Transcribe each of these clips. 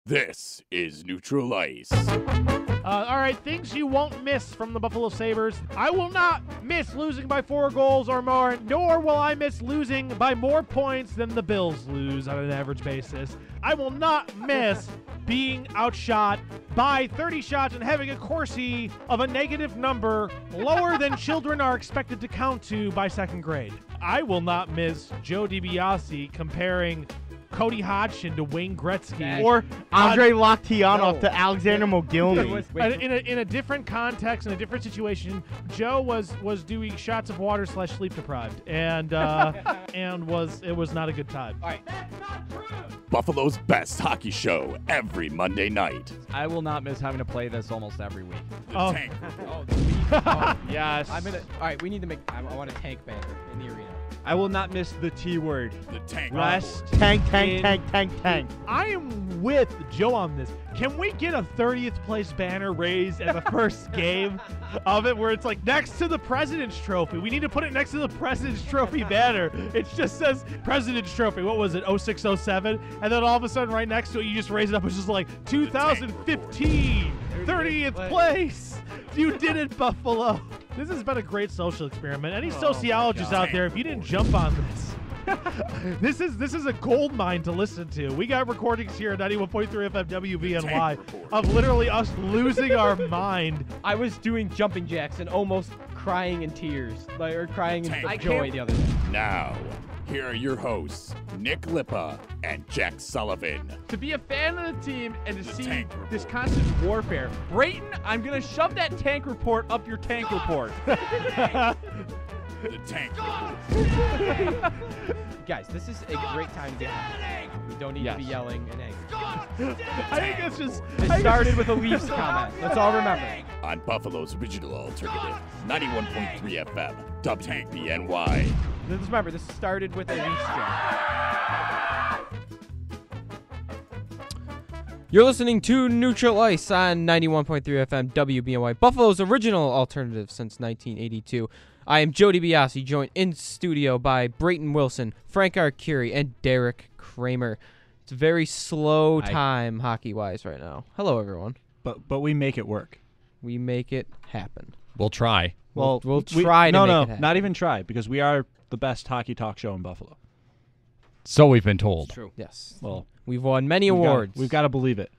This is Neutral Ice. All right, things you won't miss from the Buffalo Sabres. I will not miss losing by 4 goals or more, nor will I miss losing by more points than the Bills lose on an average basis. I will not miss being outshot by 30 shots and having a Corsi of a negative number lower than children are expected to count to by second grade. I will not miss Joe DiBiase comparing Cody Hodgson to Wayne Gretzky, or Andre Loktianov to Alexander Mogilny. In a different context, in a different situation, Joe was doing shots of water / sleep deprived, and it was not a good time. All right. That's not true. Buffalo's best hockey show every Monday night. I will not miss having to play this almost every week. The Tank Report. Yes. All right, we need to make. I want a tank banner in the arena. I will not miss the T word. The Tank Rest. Report. Tank. I am with Joe on this. Can we get a 30th place banner raised at the first game of it where it's like next to the President's Trophy? We need to put it next to the President's Trophy banner. It just says President's Trophy. What was it, 0607? And then all of a sudden right next to it, you just raise it up. It's just like 2015, 30th place. You did it, Buffalo. This has been a great social experiment. Any sociologists out there, if you didn't jump on this, this is a gold mine to listen to. We got recordings here at 91.3 FM WBNY of literally us losing our mind. I was doing jumping jacks and almost crying in tears, or crying in joy the other day. Now, here are your hosts, Nick Lippa and Jack Sullivan. To be a fan of the team and to The see Tank Report. this constant warfare. Brayton, I'm going to shove that tank report up your tank report. The Tank Report. Guys, this is a great time to get happy. We don't need to be yelling and angry. I think it's just... It started with a Leafs comment. Let's all remember. On Buffalo's original alternative, 91.3 FM, WBNY. Let's remember, this started with a Leafs joke. You're listening to Neutral Ice on 91.3 FM WBNY, Buffalo's original alternative since 1982. I am Joe DiBiase, joined in studio by Brayton Wilson, Frank Arcuri, and Derek Kramer. It's a very slow time hockey-wise right now. Hello, everyone. But we make it work. We make it happen. We'll try. We'll try to make it happen. Not even try, because we are the best hockey talk show in Buffalo. So we've been told. True. Yes. Well, we've won many awards. We've got to believe it.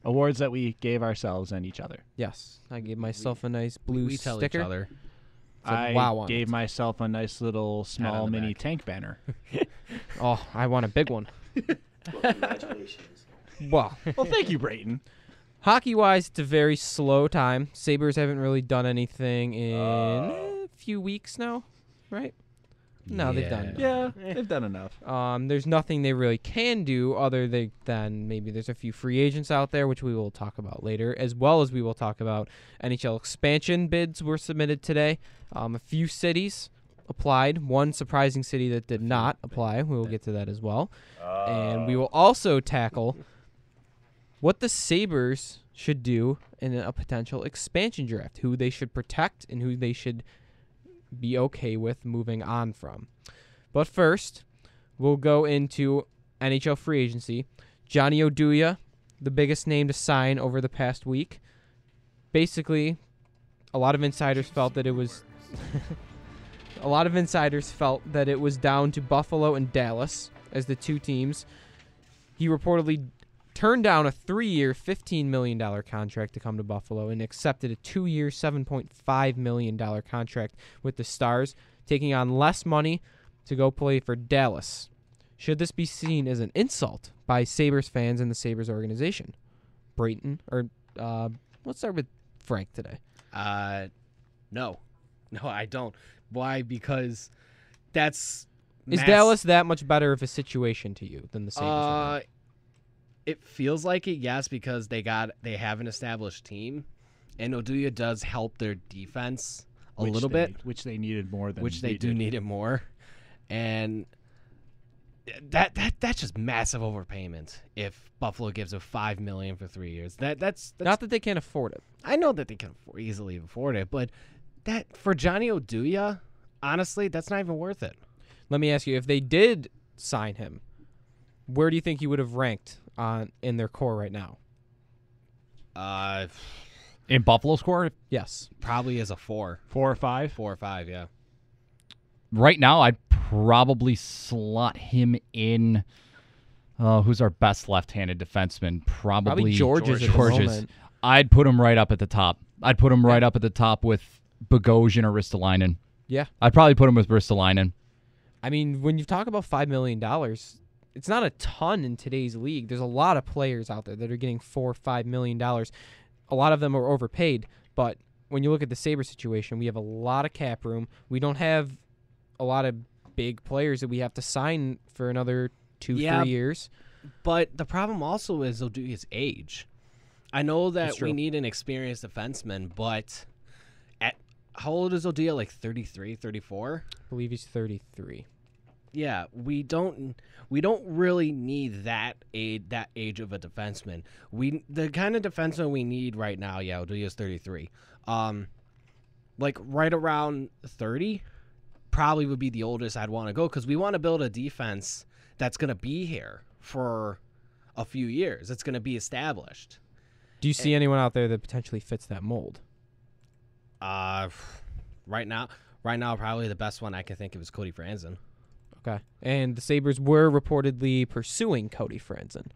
Awards that we gave ourselves and each other. Yes. I gave myself a nice blue We sticker. tell each other. I wow on gave it. myself a nice little small the mini back. tank banner. Oh, I want a big one. Congratulations. Well, Well, thank you, Brayton. hockey-wise, it's a very slow time. Sabres haven't really done anything in a few weeks now, right? No, they've done. Yeah, they've done enough. There's nothing they really can do other than maybe there's a few free agents out there, which we will talk about later, as well as we will talk about NHL expansion bids were submitted today. A few cities applied. One surprising city that did not apply. We will get to that as well. And we will also tackle what the Sabres should do in a potential expansion draft, who they should protect and who they should be okay with moving on from. But first, we'll go into NHL free agency. Johnny Oduya, the biggest name to sign over the past week. Basically, a lot of insiders felt that it was down to Buffalo and Dallas as the two teams. He reportedly turned down a 3-year, $15 million contract to come to Buffalo and accepted a 2-year, $7.5 million contract with the Stars, taking on less money to go play for Dallas. Should this be seen as an insult by Sabres fans and the Sabres organization? Brayton, or let's start with Frank today. No, I don't. Why? Because that's... Is Dallas that much better of a situation to you than the Sabres are? It feels like it, yes, because they have an established team, and Oduya does help their defense a little bit, which they needed more than which they do need it more, and that's just massive overpayment. If Buffalo gives a $5 million for 3 years, that's not that they can't afford it. I know that they can easily afford it, but that for Johnny Oduya, honestly, that's not even worth it. Let me ask you, if they did sign him, where do you think he would have ranked in their core right now? In Buffalo's core, Yes. Probably as a 4. 4 or 5. 4 or 5, yeah. right now, I'd probably slot him in. Who's our best left-handed defenseman? Probably Georges at the moment. I'd put him right up at the top. I'd put him right up at the top with Bogosian or Ristolainen. Yeah. I'd probably put him with Ristolainen. I mean, when you talk about $5 million, it's not a ton in today's league. There's a lot of players out there that are getting $4 or $5 million. A lot of them are overpaid, but when you look at the Sabres situation, we have a lot of cap room. We don't have a lot of big players that we have to sign for another 2-3 years. But the problem also is Oduya's age. I know that we need an experienced defenseman, but how old is Oduya? Like 33, 34? I believe he's 33. Yeah, we don't really need that age of a defenseman. The kind of defenseman we need right now, Oduya's 33. Like right around 30 probably would be the oldest I'd want to go, because we want to build a defense that's going to be here for a few years. It's going to be established. Do you see anyone out there that potentially fits that mold? Right now, probably the best one I can think of is Cody Franzen. Okay. And the Sabres were reportedly pursuing Cody Franzen.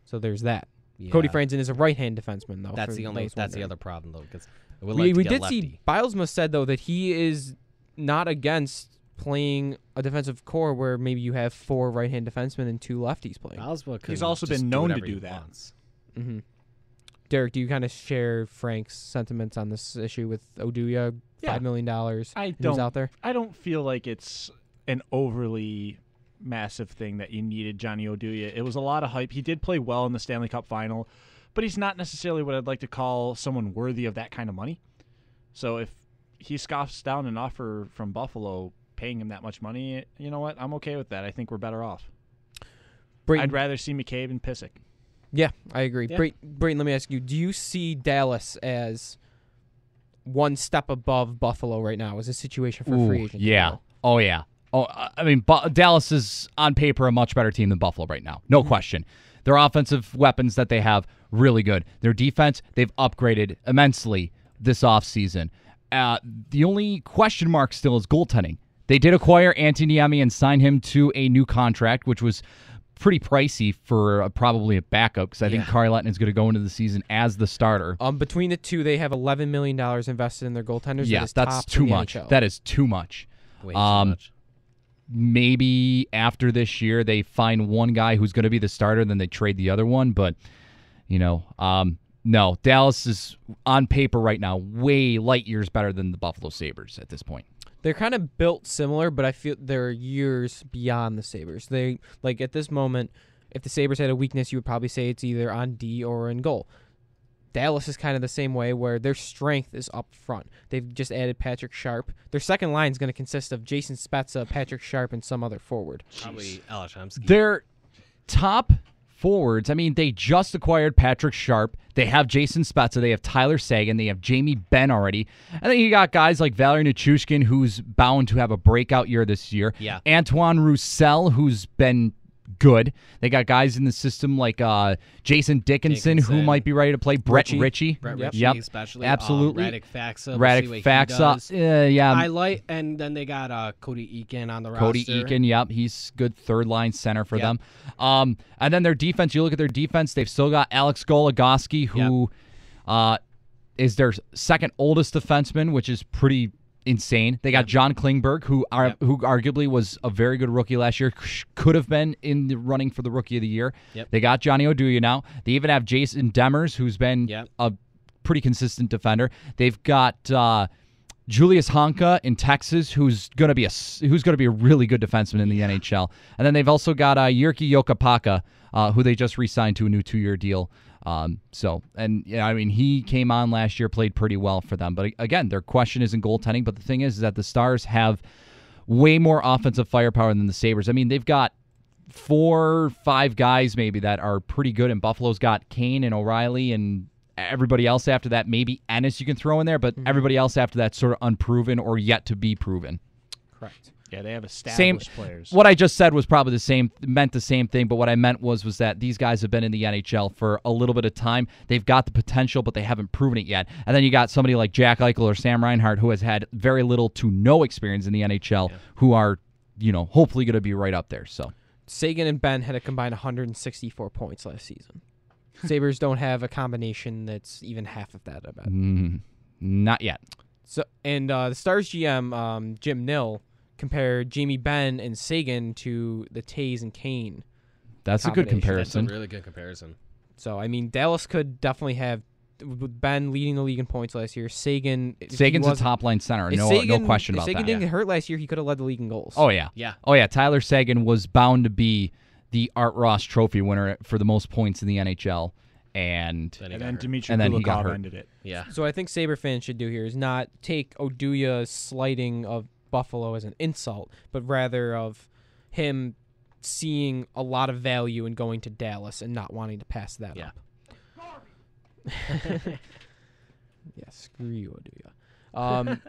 So there's that. Yeah. Cody Franzen is a right-hand defenseman, though. That's the other problem, though, because we did see Bilesma said, though, that he is not against playing a defensive core where maybe you have 4 right-hand defensemen and 2 lefties playing. He's also been known to do that. Mm-hmm. Derek, do you kind of share Frank's sentiments on this issue with Oduya? $5 million. Who's out there? I don't feel like it's an overly massive thing that you needed Johnny Oduya. It was a lot of hype. He did play well in the Stanley Cup final, but he's not necessarily what I'd like to call someone worthy of that kind of money. So if he scoffs down an offer from Buffalo paying him that much money, you know what? I'm okay with that. I think we're better off. Brayton. I'd rather see McCabe and Pissick. Yeah, I agree. Yeah. Brayton, let me ask you, do you see Dallas as one step above Buffalo right now as a situation for free agents? Yeah. Oh, yeah. Oh, I mean, Dallas is on paper a much better team than Buffalo right now. No question. Their offensive weapons that they have, really good. Their defense, they've upgraded immensely this offseason. The only question mark still is goaltending. They did acquire Antti Niemi and sign him to a new contract, which was pretty pricey for probably a backup, because I think Kari Lehtinen is going to go into the season as the starter. Between the two, they have $11 million invested in their goaltenders. Yeah, that's too much. NHL. That is too much. Way too much. Maybe after this year they find one guy who's going to be the starter, then they trade the other one. But, no, Dallas is on paper right now way light years better than the Buffalo Sabres at this point. They're kind of built similar, but I feel they're years beyond the Sabres. They, like, at this moment, if the Sabres had a weakness, you would probably say it's either on D or in goal. Dallas is kind of the same way, where their strength is up front. They've just added Patrick Sharp. Their second line is going to consist of Jason Spezza, Patrick Sharp, and some other forward. Probably Alashomsky. Their top forwards, I mean, they just acquired Patrick Sharp. They have Jason Spezza. They have Tyler Seguin. They have Jamie Benn already. And then you got guys like Valery Nichushkin, who's bound to have a breakout year this year. Yeah. Antoine Roussel, who's been good. They got guys in the system like Jason Dickinson, who might be ready to play. Brett Ritchie. Especially. Absolutely. Radic Faxa. Radic Faxa. Yeah. Highlight, and then they got Cody Eakin on the roster. Cody Eakin, yep. He's good third-line center for them. And then their defense, you look at their defense, they've still got Alex Goligoski, who is their second oldest defenseman, which is pretty insane. They got John Klingberg, who arguably was a very good rookie last year, could have been in the running for the Rookie of the Year. They got Johnny Oduya now. They even have Jason Demers, who's been a pretty consistent defender. They've got Julius Honka in Texas, who's going to be a really good defenseman in the NHL. And then they've also got Jyrki Jokapaka, who they just re-signed to a new 2-year deal. He came on last year, played pretty well for them. But again, their question isn't goaltending. But the thing is that the Stars have way more offensive firepower than the Sabres. I mean, they've got 4 or 5 guys maybe that are pretty good, and Buffalo's got Kane and O'Reilly and everybody else after that. Maybe Ennis you can throw in there, but everybody else after that sort of unproven or yet to be proven. Correct. Yeah, they have established Same. players. What I just said was probably meant the same thing, but what I meant was that these guys have been in the NHL for a little bit of time. They've got the potential, but they haven't proven it yet. And then you got somebody like Jack Eichel or Sam Reinhart, who has had very little to no experience in the NHL, who are, hopefully going to be right up there. So Sagan and Ben had a combined 164 points last season. Sabres don't have a combination that's even half of that, I bet. Not yet. So, and the Stars GM, Jim Nill, compared Jamie Benn and Sagan to the Tays and Kane. That's a good comparison. That's a really good comparison. So, I mean, Dallas could definitely have, with Ben leading the league in points last year. Sagan's a top-line center. No question about that. If Sagan didn't get hurt last year, he could have led the league in goals. Oh, yeah. Yeah. Oh, yeah. Tyler Sagan was bound to be the Art Ross Trophy winner for the most points in the NHL. And then Dmitry he got hurt. ended it. Yeah. So I think Sabre fans should do here is not take Oduya's slighting of Buffalo as an insult, but rather of him seeing a lot of value in going to Dallas and not wanting to pass that up. Yeah, screw you, Oduya.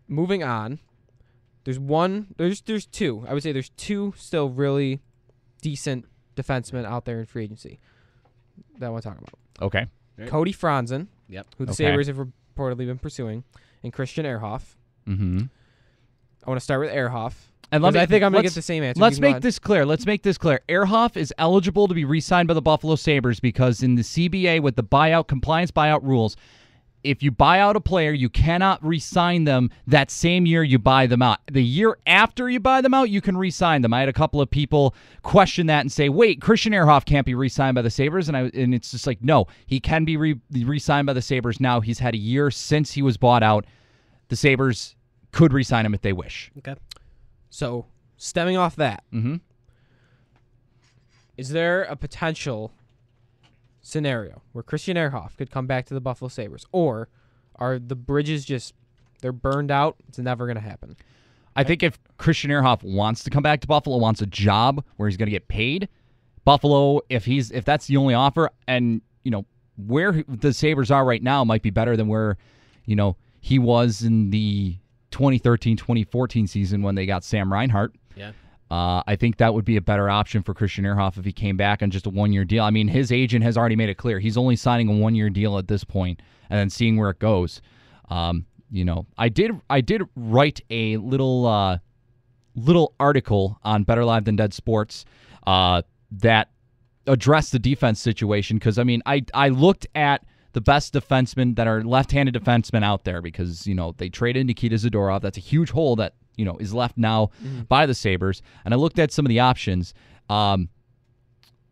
Moving on. There's two. I would say there's two still really decent defensemen out there in free agency that I want to talk about. Okay. Cody Franzen, who the Okay. Sabres have reportedly been pursuing, and Christian Ehrhoff. Mm-hmm. I want to start with Ehrhoff. And I think I'm going to get the same answer. Let's make this clear. Ehrhoff is eligible to be re-signed by the Buffalo Sabres because in the CBA with the compliance buyout rules, if you buy out a player, you cannot re-sign them that same year you buy them out. The year after you buy them out, you can re-sign them. I had a couple of people question that and say, wait, Christian Ehrhoff can't be re-signed by the Sabres? And it's just like, no, he can be re-signed by the Sabres now. He's had a year since he was bought out. The Sabres could re-sign him if they wish. Okay. So, stemming off that, Mm-hmm. is there a potential scenario where Christian Ehrhoff could come back to the Buffalo Sabres? Or are the bridges they're burned out? It's never going to happen. I think if Christian Ehrhoff wants to come back to Buffalo, wants a job where he's going to get paid, Buffalo, if that's the only offer, and where the Sabres are right now might be better than where he was in the 2013-2014 season when they got Sam Reinhart. Yeah. I think that would be a better option for Christian Ehrhoff if he came back on just a one-year deal. I mean, his agent has already made it clear he's only signing a one-year deal at this point, and then seeing where it goes. I did write a little article on Better Live Than Dead Sports that addressed the defense situation because I looked at the best defensemen that are left-handed defensemen out there because they traded Nikita Zadorov. That's a huge hole that is left now by the Sabres. And I looked at some of the options. And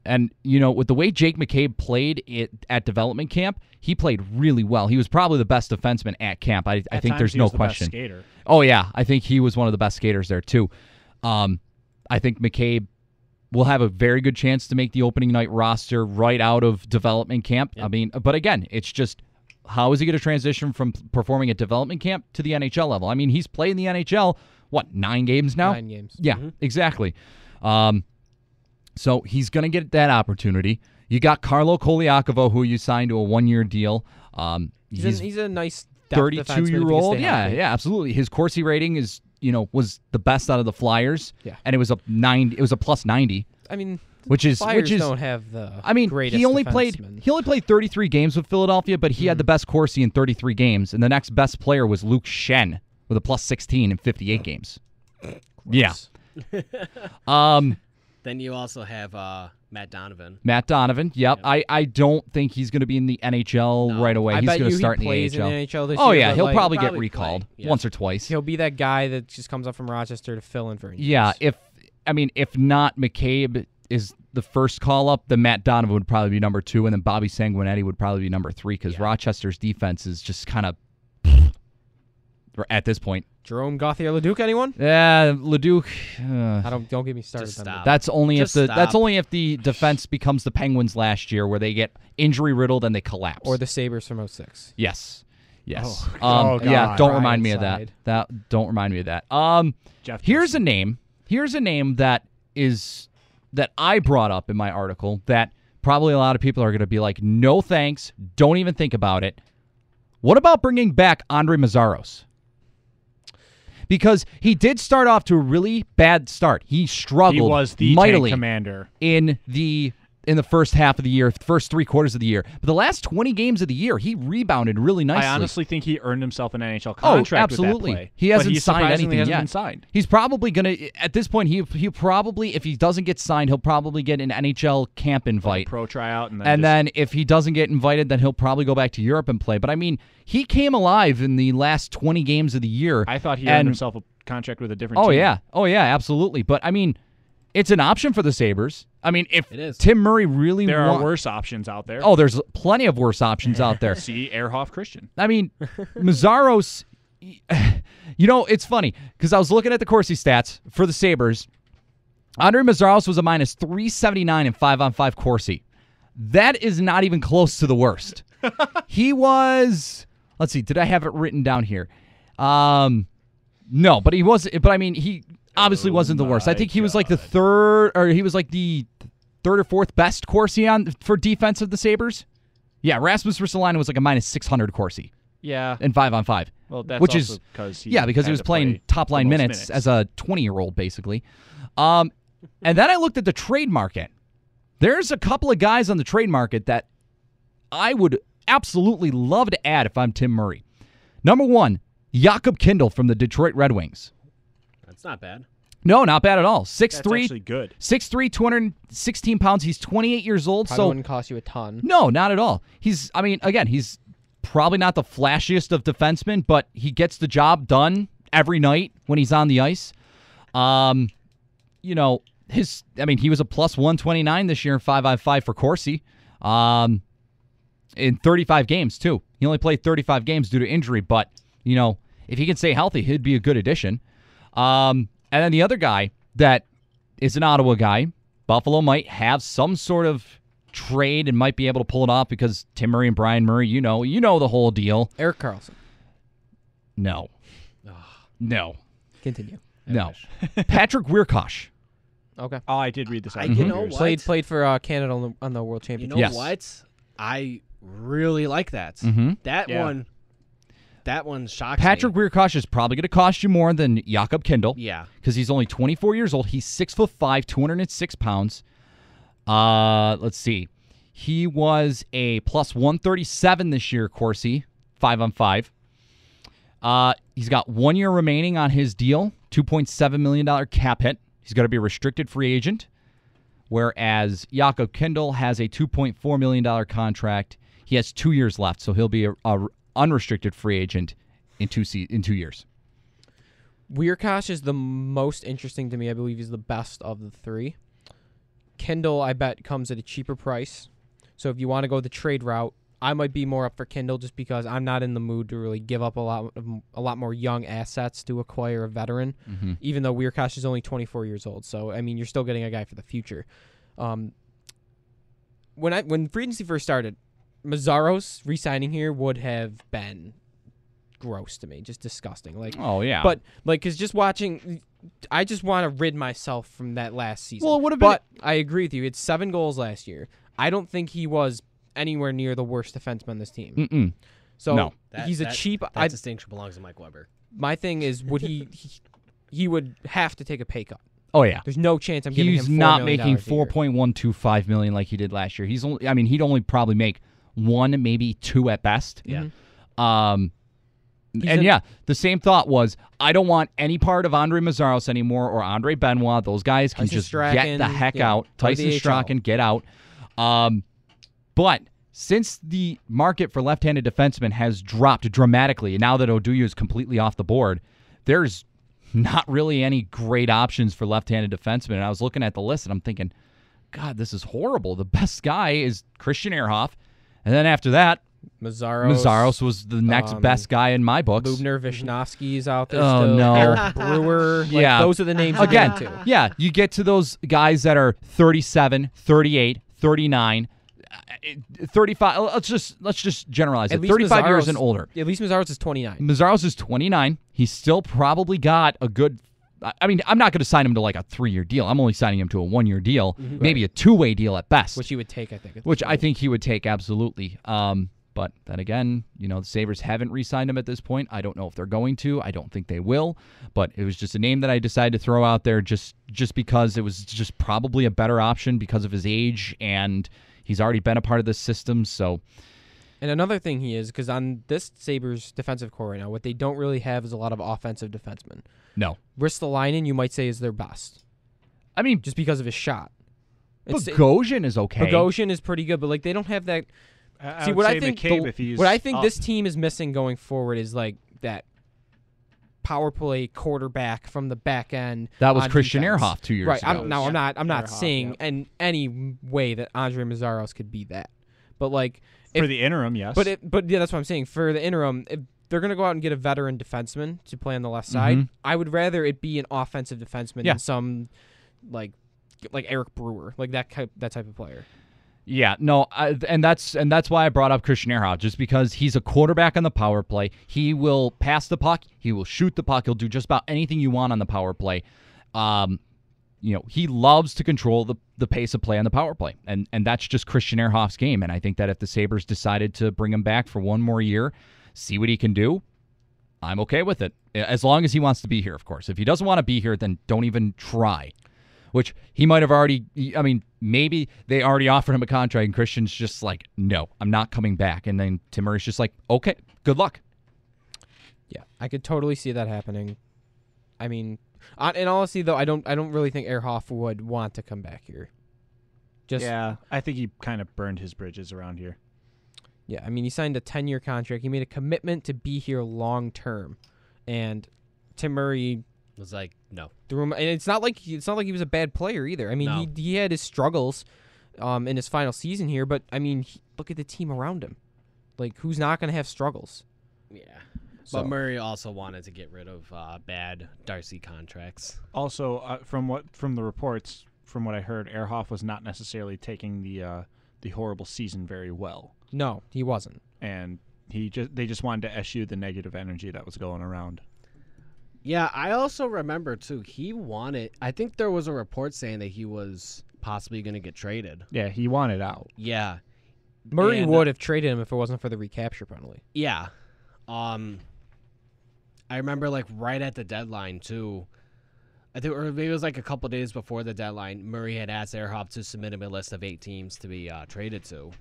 with the way Jake McCabe played at development camp, he played really well. He was probably the best defenseman at camp. I think there's no question. Best skater. Oh, yeah. I think he was one of the best skaters there, too. I think McCabe will have a very good chance to make the opening night roster right out of development camp. Yep. But again, it's just how is he going to transition from performing at development camp to the NHL level? He's played in the NHL, 9 games now? 9 games. Yeah, exactly. So he's going to get that opportunity. You got Carlo Koliakovo, who you signed to a one-year deal. He's a nice 32-year-old. Yeah, absolutely. His Corsi rating is was the best out of the Flyers. Yeah. And it was a plus 90. Which is Flyers don't have the greatest he only defensemen. played 33 games with Philadelphia, but he had the best Corsi in 33 games, and the next best player was Luke Schenn with a plus 16 in 58 games. Yeah. Then you also have Matt Donovan. Matt Donovan, yep. I don't think he's going to be in the NHL right away. I He's bet going to he start in the plays AHL. in the NHL this oh year, yeah, but, he'll like, probably get probably recalled play, yeah. once or twice. He'll be that guy that just comes up from Rochester to fill in for injuries. Yeah, if not McCabe is the first call up, then Matt Donovan would probably be number 2, and then Bobby Sanguinetti would probably be number 3 because Rochester's defense is just kind of at this point. Jerome Gauthier Leduc, anyone? Yeah, Leduc. Don't get me started. Just on stop. that. That's only if the defense becomes the Penguins last year, where they get injury riddled and they collapse. Or the Sabres from 06. Yes. God. Yeah. Don't remind Brian's me of side. that. Don't remind me of that. Jeff Here's Wilson. a name. Here's a name that I brought up in my article that probably a lot of people are going to be like, no thanks. Don't even think about it. What about bringing back Andre Mazzaros? because he did start off to a really bad start. He struggled He was the mightily tank commander in the first half of the year, first 3 quarters of the year. But the last 20 games of the year, he rebounded really nicely. I honestly think he earned himself an NHL contract absolutely. with that play. He hasn't but he signed anything hasn't yet. Been signed. He's probably going to, at this point, he probably, if he doesn't get signed, he'll probably get an NHL camp invite. Like a pro tryout. And then if he doesn't get invited, then he'll probably go back to Europe and play. But, I mean, he came alive in the last 20 games of the year. I thought he earned himself a contract with a different team. Oh, yeah, absolutely. But, I mean, it's an option for the Sabres. I mean, if It is. Tim Murray really There are worse options out there. Oh, there's plenty of worse options out there. See Ehrhoff Christian. I mean, Mazzaros, it's funny because I was looking at the Corsi stats for the Sabres. Andre Mazzaros was a minus 379 in 5-on-5 Corsi. That is not even close to the worst. He was, let's see, did I have it written down here? No, but he was, but I mean, he obviously wasn't the worst. I think he was like the third or fourth best Corsi for defense of the Sabres. Yeah, Rasmus Ristolainen was like a minus 600 Corsi. Yeah. In 5-on-5. Well, that's which also is because he was playing top line minutes as a 20-year-old basically. And then I looked at the trade market. There's a couple of guys on the trade market that I would absolutely love to add if I'm Tim Murray. Number 1, Jakob Kindl from the Detroit Red Wings. That's not bad. No, not bad at all. 6'3", That's actually good. 6'3", 216 pounds. He's 28 years old. Probably so wouldn't cost you a ton. No, not at all. He's probably not the flashiest of defensemen, but he gets the job done every night when he's on the ice. He was a plus 129 this year in 5-on-5 for Corsi. In 35 games, too. He only played 35 games due to injury, but, if he can stay healthy, he'd be a good addition. And then the other guy that is an Ottawa guy, Buffalo might have some sort of trade and might be able to pull it off because Tim Murray and Brian Murray, you know the whole deal. Erik Karlsson. No. No. Continue. No. Patrick Wierkosh. Okay. Oh, I did read this. You know what? Played for Canada on the World You Championship. know Yes. what? I really like that. Mhm. That one shocks Patrick me. Wierkosh is probably going to cost you more than Jakob Kindl. Yeah. Because he's only 24 years old. He's 6'5", 206 pounds. Let's see. He was a plus 137 this year, Corsi, 5-on-5. He's got 1 year remaining on his deal, $2.7 million cap hit. He's going to be a restricted free agent, whereas Jakob Kindl has a $2.4 million contract. He has 2 years left, so he'll be a unrestricted free agent in 2 years. Wierkosh is the most interesting to me. I believe he's the best of the 3. Kindl, I bet, comes at a cheaper price. So if you want to go the trade route, I might be more up for Kindl just because I'm not in the mood to really give up a lot more young assets to acquire a veteran, even though Wierkosh is only 24 years old. So, I mean, you're still getting a guy for the future. When free agency first started, Mazzaros re-signing here would have been gross to me, just disgusting. Oh, yeah. But, because just watching, I just want to rid myself from that last season. Well, it would have been. But I agree with you. It's 7 goals last year. I don't think he was anywhere near the worst defenseman on this team. Mm-mm. So No. he's a cheap. That distinction belongs to Mike Weber. My thing is, would he would have to take a pay cut. Oh, yeah. There's no chance I'm giving him $4 He's not million making a year. $4.125 million like he did last year. He's only. I mean, he'd only probably make 1, maybe 2 at best. Yeah. The same thought was, I don't want any part of Andre Mazzaros anymore or Andre Benoit. Those guys can Tyson just get Strachan, the heck yeah, out. or Tyson the AHL. Strachan, get out. But since the market for left-handed defensemen has dropped dramatically, and now that Oduya is completely off the board, there's not really any great options for left-handed defensemen. And I was looking at the list, and I'm thinking, God, this is horrible. The best guy is Christian Ehrhoff. And then after that, Mazzaros was the next best guy in my books. Lubner, Vishnowsky is out there Oh, still. no. Eric Brewer. Yeah. Those are the names Again, you get into. yeah, you get to those guys that are 37, 38, 39, 35. Let's just generalize it. 35 years and older. At least Mazzaros is 29. Mazzaros is 29. He's still probably got a good. I mean, I'm not going to sign him to like a 3-year deal. I'm only signing him to a 1-year deal, maybe a 2-way deal at best. Which he would take, I think. Which I think he would take absolutely. But But then again, the Sabres haven't re-signed him at this point. I don't know if they're going to. I don't think they will. But it was just a name that I decided to throw out there just because it was just probably a better option because of his age, and he's already been a part of this system. So, and another thing he is, because on this Sabres defensive core right now, what they don't really have is a lot of offensive defensemen. No. Ristolainen, you might say, is their best. I mean, just because of his shot. Bogosian is okay. Bogosian is pretty good, but like they don't have that. See, what I think this team is missing going forward is like that power play quarterback from the back end. That was Christian defense. Ehrhoff 2 years ago. I'm not saying in any way that Andre Mazzaros could be that, but like for the interim, yes. But yeah, that's what I'm saying. For the interim, if they're gonna go out and get a veteran defenseman to play on the left side, I would rather it be an offensive defenseman than some like Eric Brewer, like that type of player. Yeah, no, and that's why I brought up Christian Ehrhoff, just because he's a quarterback on the power play. He will pass the puck, he will shoot the puck, he'll do just about anything you want on the power play. He loves to control the pace of play on the power play, and that's just Christian Ehrhoff's game. And I think that if the Sabres decided to bring him back for one more year, see what he can do, I'm okay with it, as long as he wants to be here, of course. If he doesn't want to be here, then don't even try. Which he might have already, maybe they already offered him a contract and Christian's just like, no, I'm not coming back. And then Tim Murray's just like, okay, good luck. Yeah, I could totally see that happening. I mean, in honesty, though, I don't really think Ehrhoff would want to come back here. Yeah, I think he kind of burned his bridges around here. Yeah, I mean, he signed a 10-year contract. He made a commitment to be here long term. And Tim Murray was like, no. Threw him, and it's not like he was a bad player either. I mean, he had his struggles in his final season here, but I mean, look at the team around him. Like, who's not going to have struggles? Yeah. But Murray also wanted to get rid of bad Darcy contracts. Also, from the reports, from what I heard, Ehrhoff was not necessarily taking the horrible season very well. No, he wasn't. And they just wanted to eschew the negative energy that was going around. Yeah, I also remember, too, I think there was a report saying that he was possibly going to get traded. Yeah, he wanted out. Yeah. Murray would have traded him if it wasn't for the recapture penalty. Yeah. I remember, like, right at the deadline, too, I think, or maybe it was like a couple days before the deadline, Murray had asked Ehrhoff to submit him a list of 8 teams to be traded to.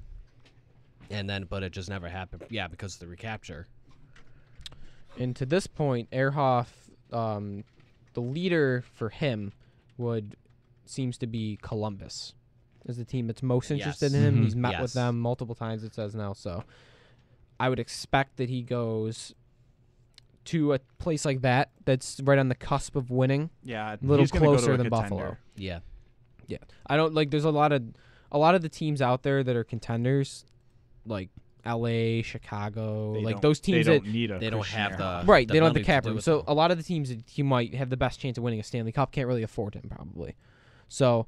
But it just never happened. Yeah, because of the recapture. And to this point, Ehrhoff, the leader for him seems to be Columbus, is the team that's most interested in him. Mm-hmm. He's met with them multiple times, it says now. So I would expect that he goes to a place like that that's right on the cusp of winning. Yeah, a little closer than Buffalo. Yeah. Yeah. I don't like there's a lot of the teams out there that are contenders, like LA, Chicago, those teams they don't have the cap room. So a lot of the teams that he might have the best chance of winning a Stanley Cup can't really afford him probably. So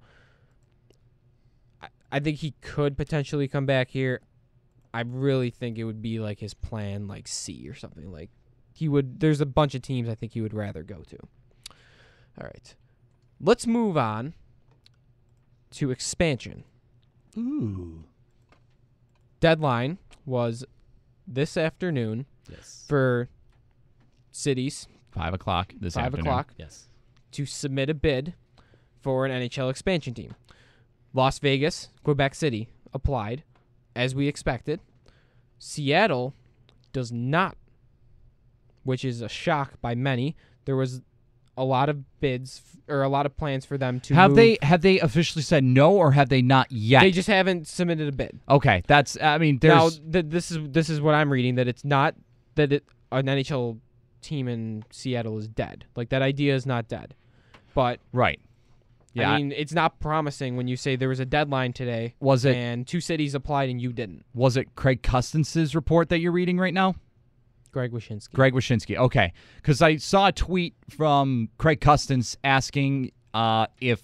I think he could potentially come back here. I really think it would be like his plan, like C or something. Like there's a bunch of teams I think he would rather go to. All right. Let's move on to expansion. Ooh. Deadline was this afternoon for cities. 5 o'clock this afternoon. 5 o'clock. Yes. To submit a bid for an NHL expansion team. Las Vegas, Quebec City applied, as we expected. Seattle does not, which is a shock by many. There was a lot of bids or a lot of plans for them to have they officially said no, or have they not yet? They just haven't submitted a bid. Okay, that's there's now this is what I'm reading, that it's not that an NHL team in Seattle is dead. Like, that idea is not dead, but right. Yeah, I mean, it's not promising when you say there was a deadline today. Was it? And 2 cities applied and you didn't. Was it Craig Custance' report that you're reading right now? Greg Wyshynski. Okay. Because I saw a tweet from Craig Custance asking if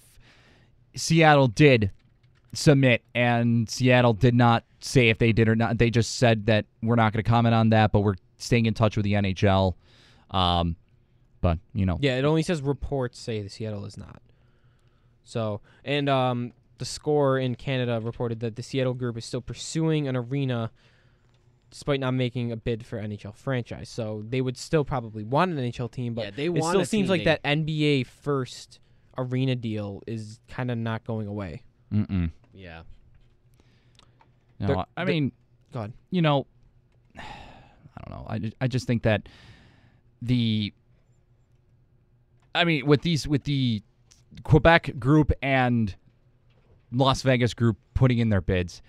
Seattle did submit, and Seattle did not say if they did or not. They just said that we're not going to comment on that, but we're staying in touch with the NHL. But, Yeah, it only says reports say that Seattle is not. So, and the Score in Canada reported that the Seattle group is still pursuing an arena despite not making a bid for NHL franchise. So they would still probably want an NHL team, but they it want still a seems team like they- that NBA first arena deal is kind of not going away. Mm-mm. Yeah. No, I mean, go ahead. You know, I don't know. I just think that with the Quebec group and Las Vegas group putting in their bids,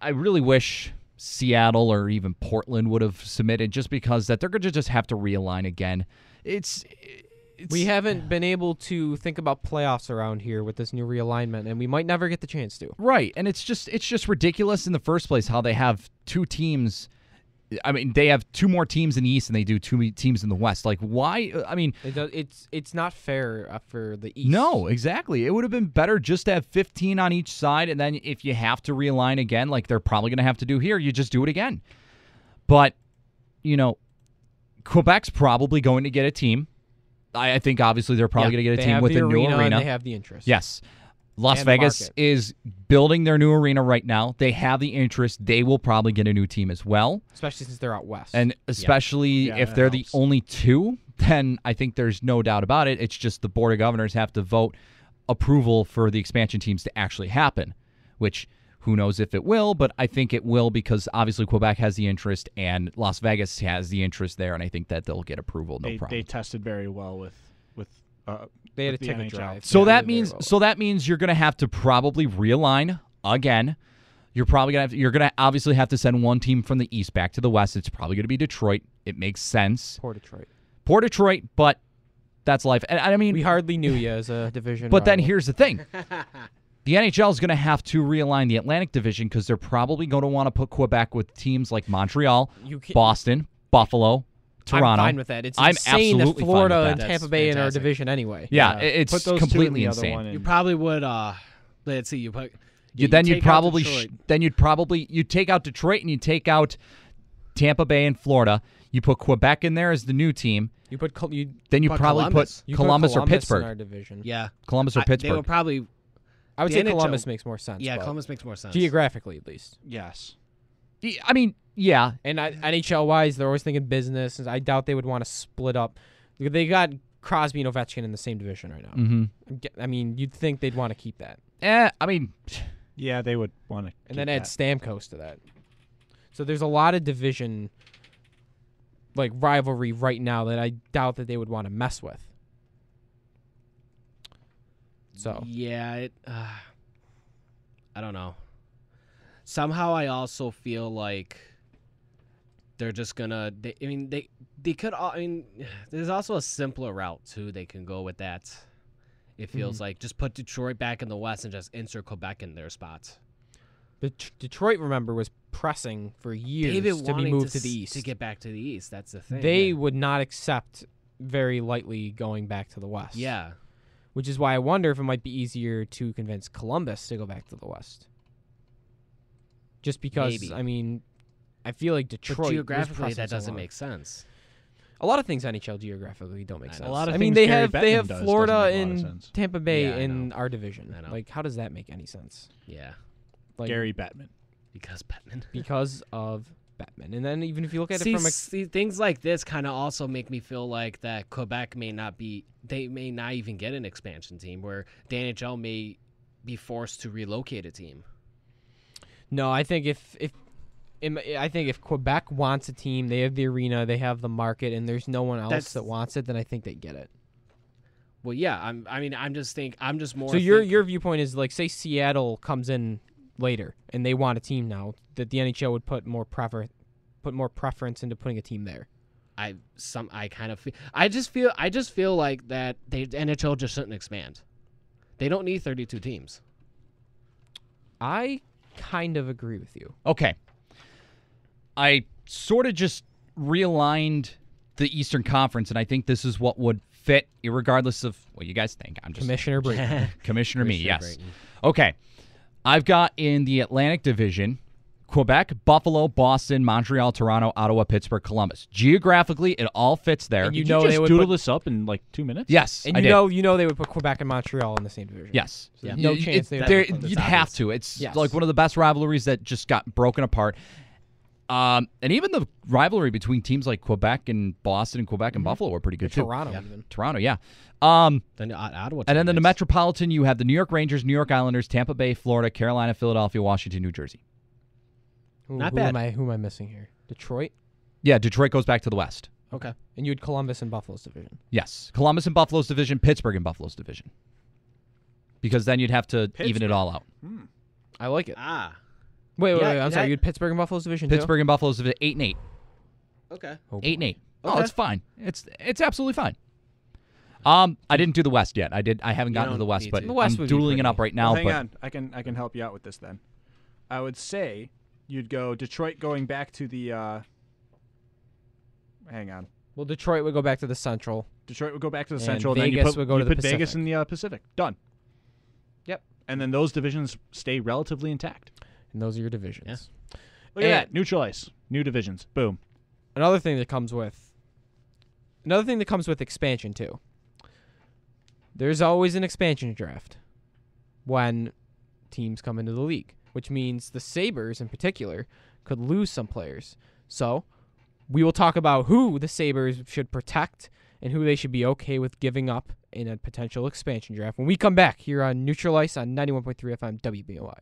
I really wish Seattle or even Portland would have submitted, just because that they're going to just have to realign again. We haven't been able to think about playoffs around here with this new realignment, and we might never get the chance to. Right, and it's just ridiculous in the first place how they have two teams. I mean, they have two more teams in the East than they do two teams in the West. Like, why? I mean, it's not fair for the East. No, exactly. It would have been better just to have 15 on each side, and then if you have to realign again, like they're probably going to have to do here, you just do it again. But, Quebec's probably going to get a team. I think obviously they're probably going to get a team with a new arena. And they have the interest. Yes. Las And Vegas market. is building their new arena right now. They have the interest. They will probably get a new team as well. Especially since they're out west. And especially if they're the only two, then I think there's no doubt about it. It's just the Board of Governors have to vote approval for the expansion teams to actually happen, which who knows if it will, but I think it will, because obviously Quebec has the interest and Las Vegas has the interest there, and I think that they'll get approval, no problem. They tested very well with they had a the ticket NHL. drive. So that means you're going to have to probably realign again. You're gonna obviously have to send one team from the East back to the West. It's probably going to be Detroit. It makes sense. Poor Detroit, but that's life. And I mean, we hardly knew you as a division. But then rival. here's the thing. The NHL is going to have to realign the Atlantic Division, because they're probably going to want to put Quebec with teams like Montreal, Boston, Buffalo, Toronto. I'm fine with that. It's I'm insane that absolutely Florida fine with and that. Tampa Bay in our fantastic. division anyway. Yeah, it's Put those completely two in the other insane. one and- You probably would. Let's see. You put. You'd take out Detroit. you'd take out Detroit and you'd take out Tampa Bay and Florida. You put Quebec in there as the new team. Then you put probably Columbus. put Columbus or Pittsburgh. in our division. Yeah. Columbus or They Pittsburgh. would probably. I would The say NHL Columbus makes more sense. Yeah, but Columbus makes more sense. geographically at least. Yes. I mean, yeah. And NHL wise, they're always thinking business. And I doubt they would want to split up. They got Crosby and Ovechkin in the same division right now. Mm-hmm. I mean, you'd think they'd want to keep that. I mean, yeah, they would want to. And then add Stamkos to that. So there's a lot of division rivalry right now that I doubt that they would want to mess with. So Yeah, I don't know. Somehow I also feel like they're just gonna. They could. There's also a simpler route too. They can go with that. It feels like just put Detroit back in the West and just insert Quebec in their spots. But Detroit, remember, was pressing for years David to be wanting moved to the East. to get back to the East. That's the thing. They would not accept very lightly going back to the West. Yeah. Which is why I wonder if it might be easier to convince Columbus to go back to the West. Just because, Maybe. I mean, I feel like Detroit. But was geographically, pressing that so doesn't long. make sense. A lot of things NHL geographically don't make I sense. know. A lot of I mean, things they Gary have Bettman does Florida doesn't make a lot of and sense. Tampa Bay Yeah, I in know. our division. I know. Like, how does that make any sense? Yeah. Like, Gary Bettman. Because Bettman. because of Batman. And then even if you look at See, it from a see, things like this kind of also make me feel like that Quebec may not even get an expansion team, where the NHL may be forced to relocate a team. No, I think if Quebec wants a team, they have the arena, they have the market, and there's no one else that wants it, then I think they get it. Well, yeah, I'm just more. So your viewpoint is like, say Seattle comes in later and they want a team now, that the NHL would put more preference into putting a team there. I just feel like that the NHL just shouldn't expand. They don't need 32 teams. I kind of agree with you. Okay. I sort of just realigned the Eastern Conference, and I think this is what would fit, irregardless of what you guys think. I'm just Commissioner Brayton. Commissioner me, yes. Brayton. Okay. I've got in the Atlantic Division Quebec, Buffalo, Boston, Montreal, Toronto, Ottawa, Pittsburgh, Columbus. Geographically, it all fits there. And you Did know you they just would doodle put, this up in like 2 minutes? Yes, and I you did. know they would put Quebec and Montreal in the same division. Yes. So no chance they would there, put you'd this have obvious. to. It's Yes. like one of the best rivalries that just got broken apart. And even the rivalry between teams like Quebec and Boston and Quebec and Buffalo were pretty good too. Toronto even. Toronto, yeah. Then Ottawa. And then in the Metropolitan, you have the New York Rangers, New York Islanders, Tampa Bay, Florida, Carolina, Philadelphia, Washington, New Jersey. Not bad. Who am I missing here? Detroit? Yeah, Detroit goes back to the West. Okay. And you had Columbus and Buffalo's division. Yes. Columbus and Buffalo's division, Pittsburgh and Buffalo's division. Because then you'd have to even it all out. I like it. Wait, Wait, I'm sorry. You had Pittsburgh and Buffalo's division too? Pittsburgh and Buffalo's division, 8-8. Okay. 8-8. Oh, Okay. it's fine. It's absolutely fine. I didn't do the West yet. I haven't gotten to the West, need but to. The West I'm would be doodling it pretty. up right now. Well, hang but on. I can help you out with this then. I would say you'd go Detroit going back to the hang on. Well, Detroit would go back to the Central. Detroit would go back to the And Central. Vegas then you put, would go to you the put Vegas Pacific. in the Pacific. Done. Yep. And then those divisions stay relatively intact. And those are your divisions. Look at that. Neutral ice. New divisions. Boom. Another thing that comes with expansion too. There's always an expansion draft when teams come into the league, which means the Sabres in particular could lose some players. So we will talk about who the Sabres should protect and who they should be okay with giving up in a potential expansion draft when we come back here on Neutral Ice on 91.3 FM WBNY.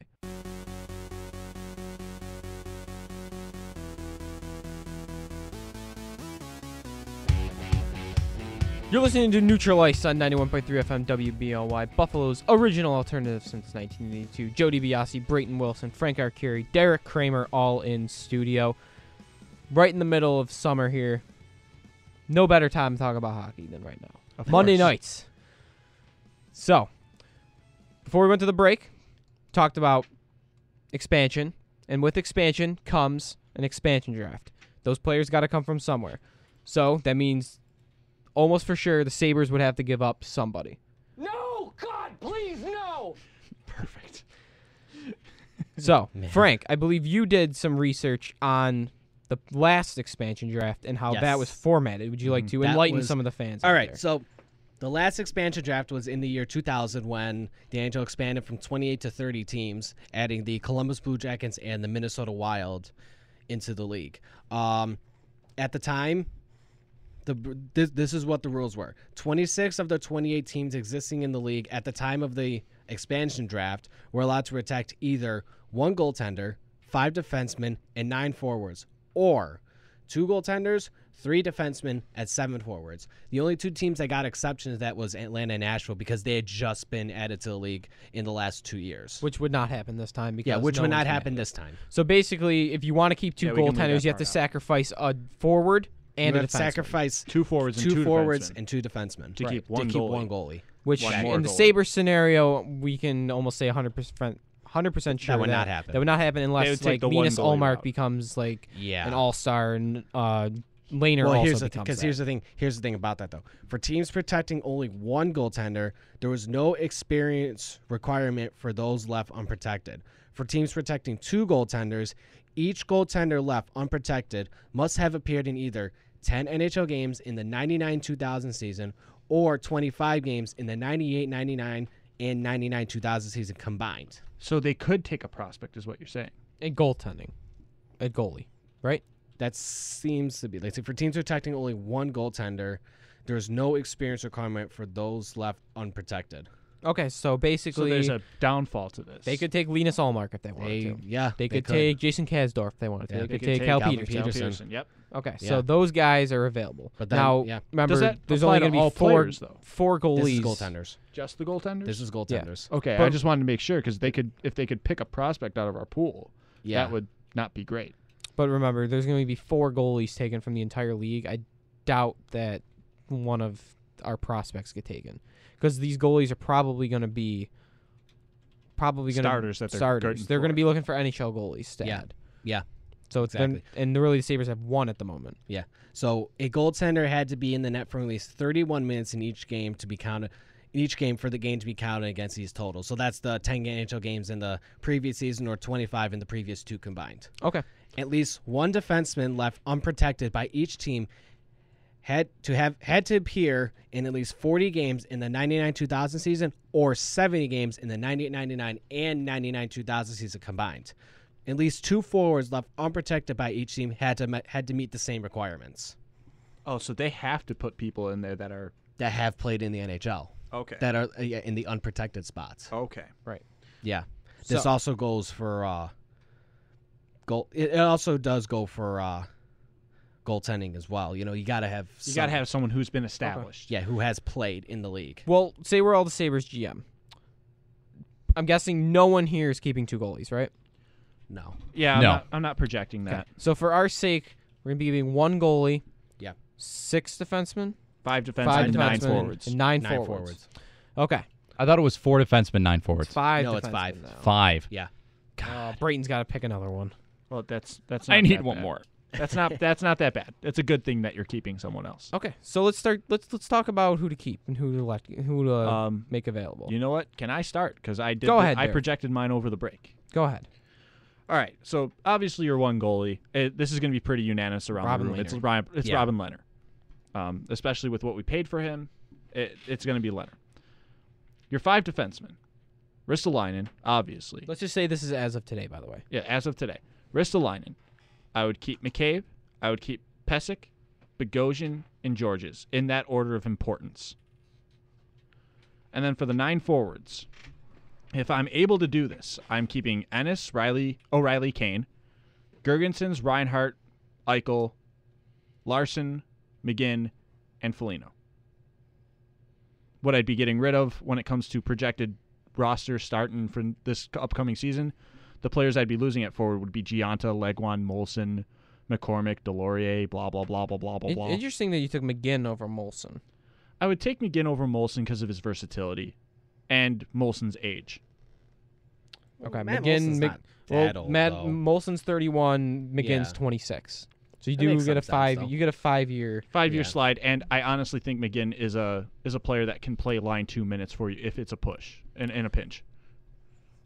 You're listening to Neutral Ice on 91.3 FM WBNY, Buffalo's original alternative since 1982. Joe DiBiase, Brayton Wilson, Frank Arcuri, Derek Kramer, all in studio. Right in the middle of summer here. No better time to talk about hockey than right now. Of Monday course. nights. So, before we went to the break, talked about expansion. And with expansion comes an expansion draft. Those players got to come from somewhere. So, that means almost for sure the Sabres would have to give up somebody. No! God, please, no! Perfect. So, Frank, I believe you did some research on the last expansion draft and how Yes. that was formatted. Would you like to That enlighten was- some of the fans? All out right, there? so the last expansion draft was in the year 2000 when the NHL expanded from 28 to 30 teams, adding the Columbus Blue Jackets and the Minnesota Wild into the league. At the time, this is what the rules were. 26 of the 28 teams existing in the league at the time of the expansion draft were allowed to protect either one goaltender, 5 defensemen, and 9 forwards, or 2 goaltenders, 3 defensemen, and 7 forwards. The only 2 teams that got exceptions to that was Atlanta and Nashville because they had just been added to the league in the last 2 years. Which would not happen this time. Because Which no would one's not gonna happen do it. this time. So basically, if you want to keep 2 Yeah, we can leave goaltenders, that you have to part out. sacrifice a forward and You a have to defenseman. sacrifice 2 forwards and 2 forwards defensemen. and 2 defensemen To keep one one goalie. goalie. Which, One more in the goalie. Sabres scenario, we can almost say 100% sure That would not happen. That would not happen They unless would take like the one Linus goalie Ullmark route. becomes like Yeah. an all-star and Lehner Well, also here's the becomes because that. here's the thing about that though. For teams protecting only one goaltender, there was no experience requirement for those left unprotected. For teams protecting 2 goaltenders, each goaltender left unprotected must have appeared in either 10 NHL games in the 99-2000 season or 25 games in the 98-99 and 99-2000 season combined. So they could take a prospect, is what you're saying. And goaltending, a goalie, right? That seems to be like for teams protecting only one goaltender, there's no experience requirement for those left unprotected. Okay, so So basically, there's a downfall to this. they could take Linus Ullmark if they wanted to. Yeah, They could take Jason Kasdorf if they wanted to. Yeah, They could take Cal Peterson. Yep. Okay, Yeah. so those guys are available. But then- now, yeah. remember, Does that there's apply only to going to all be four players, though? goalies. This is goaltenders. Just the goaltenders? This is goaltenders. Okay, I But- just wanted to make sure because if they could pick a prospect out of our pool, Yeah. that would not be great. But remember, there's going to be 4 goalies taken from the entire league. I doubt that one of our prospects get taken because these goalies are probably going to be Starters that they're starters. going They're going to for. be looking for NHL goalies to Yeah. add. Yeah. So it's Exactly. and really the Sabres have 1 at the moment. Yeah. So a goaltender had to be in the net for at least 31 minutes in each game to be counted. In each game for the game to be counted against these totals. So that's the 10 NHL games in the previous season or 25 in the previous 2 combined. Okay. At least one defenseman left unprotected by each team had to appear in at least 40 games in the 99-2000 season or 70 games in the 98-99 and 99-2000 season combined. At least 2 forwards left unprotected by each team had to meet the same requirements. Oh, so they have to put people in there that have played in the NHL. Okay. That are in the unprotected spots. Okay. Right. Yeah. This also goes for goal. It also does go for goaltending as well. You know, you got to have someone who's been established. Yeah, who has played in the league. Well, say we're all the Sabres GM. I'm guessing no one here is keeping 2 goalies, right? No. Yeah, No. I'm not projecting that. Okay. So for our sake, we're going to be giving 1 goalie. Yeah. 6 defensemen. 5 defensemen, 5 and 9 defensemen, forwards. and 9 forwards. Okay. I thought it was 4 defensemen, 9 forwards. It's 5 No, defensemen it's 5. now. 5. Yeah. Brayton's got to pick another one. Well, that's not I need that one bad. more. That's not that bad. It's a good thing that you're keeping someone else. Okay, so let's start. Let's talk about who to keep and who to make available. You know what? Can I start? Because I did. Go ahead, I Derek. projected mine over the break. Go ahead. All right. So obviously you're 1 goalie. This is going to be pretty unanimous around Robin the room. Lehner. It's Yeah. Robin Lehner. Especially with what we paid for him, it's going to be Lehner. Your 5 defensemen, Ristolainen, obviously. Let's just say this is as of today, by the way. Yeah, as of today, Ristolainen. I would keep McCabe. I would keep Pesic, Bogosian, and Georges in that order of importance. And then for the 9 forwards, if I'm able to do this, I'm keeping Ennis, O'Reilly, Kane, Girgensons, Reinhart, Eichel, Larson, McGinn, and Foligno. What I'd be getting rid of when it comes to projected roster starting for this upcoming season, the players I'd be losing at forward would be Gianta, Legwan, Molson, McCormick, Delorier, blah, blah, blah, blah, blah, blah, blah. Interesting that you took McGinn over Molson. I would take McGinn over Molson because of his versatility and Molson's age. Okay, Matt McGinn. Molson's not that old, Matt though. Molson's 31. McGinn's Yeah. 26. So you That do makes get a some sense, 5. though. You get a 5-year. 5-year Yeah. slide, and I honestly think McGinn is a player that can play line 2 minutes for you if it's a push in a pinch.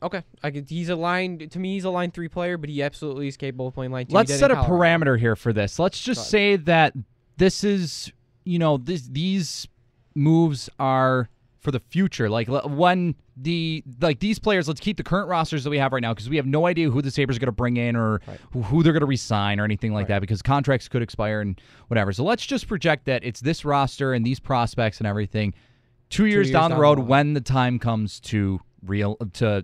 Okay, he's a line. To me, he's a line 3 player, but he absolutely is capable of playing line 2. Let's He did set in a Colorado. parameter here for this. Let's just say that this is, these moves are for the future. Like when these players, let's keep the current rosters that we have right now because we have no idea who the Sabres are going to bring in or who they're going to re-sign or anything like that because contracts could expire and whatever. So let's just project that it's this roster and these prospects and everything 2 years down the road when the time comes to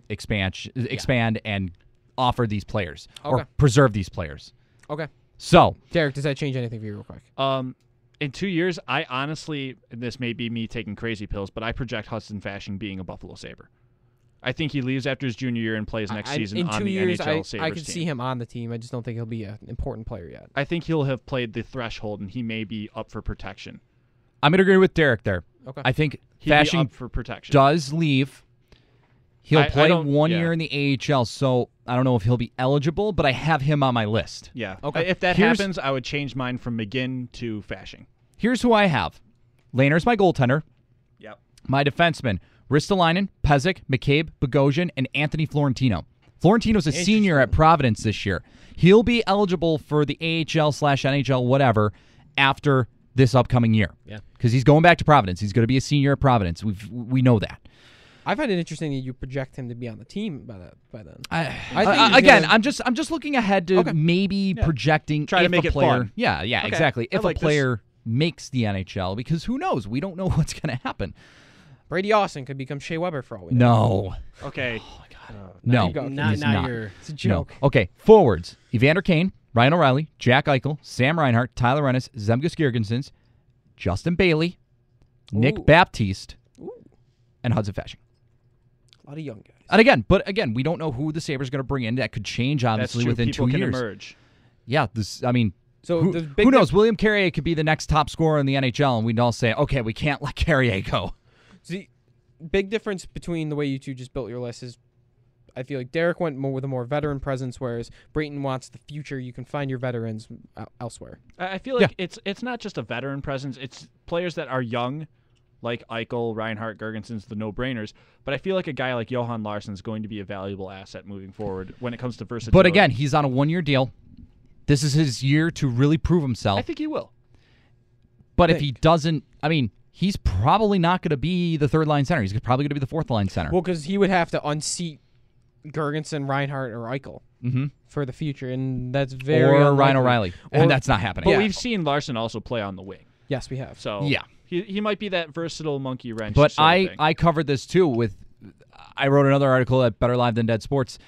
expand and offer these players or preserve these players. Okay. So, Derek, does that change anything for you real quick? In 2 years, I honestly, and this may be me taking crazy pills, but I project Hudson Fasching being a Buffalo Sabre. I think he leaves after his junior year and plays next season in on 2 the years, NHL Sabres I could team. see him on the team. I just don't think he'll be an important player yet. I think he'll have played the threshold, and he may be up for protection. I'm going to agree with Derek there. Okay. I think He'd be Fasching up for protection. does leave. He'll I play don't- 1 yeah. year in the AHL, so I don't know if he'll be eligible, but I have him on my list. Yeah. Okay. If that Here's- happens, I would change mine from McGinn to Fasching. Here's who I have. Lehner's my goaltender. Yep. My defensemen, Ristolainen, Pesic, McCabe, Bogosian, and Anthony Florentino. Florentino's a senior at Providence this year. He'll be eligible for the AHL/NHL, whatever, after this upcoming year. Yeah. Because he's going back to Providence. He's going to be a senior at Providence. We know that. I find it interesting that you project him to be on the team by then. I think he's again, gonna- I'm just looking ahead to maybe projecting Try to if make a it player. fun. Yeah, Okay. exactly. I If like a this. player makes the NHL, because who knows? We don't know what's going to happen. Brady Austin could become Shea Weber for all we know. No, Okay. no, go. Now he's not. you're It's a No. joke. Okay, forwards: Evander Kane, Ryan O'Reilly, Jack Eichel, Sam Reinhart, Tyler Ennis, Zemgus Girgensons, Justin Bailey, Nick Ooh. Baptiste, Ooh. and Hudson Fasching. A lot of young guys. And again, we don't know who the Sabres are going to bring in. That could change That's obviously true. within People 2 can years. emerge. Yeah, So who, the big who knows? William Carrier could be the next top scorer in the NHL, and we'd all say, okay, we can't let Carrier go. The big difference between the way you two just built your list is I feel like Derek went more with a more veteran presence, whereas Brayton wants the future. You can find your veterans elsewhere. I feel like it's not just a veteran presence. It's players that are young, like Eichel, Reinhart, Girgensons, the no-brainers. But I feel like a guy like Johan Larsson is going to be a valuable asset moving forward when it comes to versatility. But again, he's on a 1-year deal. This is his year to really prove himself. I think he will. But if he doesn't, he's probably not going to be the third-line center. He's probably going to be the fourth-line center. Well, because he would have to unseat Gergensen, Reinhardt, or Eichel Mm-hmm. for the future, and that's very Or unlikely. Ryan O'Reilly. And that's not happening. But we've seen Larson also play on the wing. Yes, we have. So Yeah. he might be that versatile monkey wrench. But sort of thing. I covered this too with I wrote another article at Better Live Than Dead Sports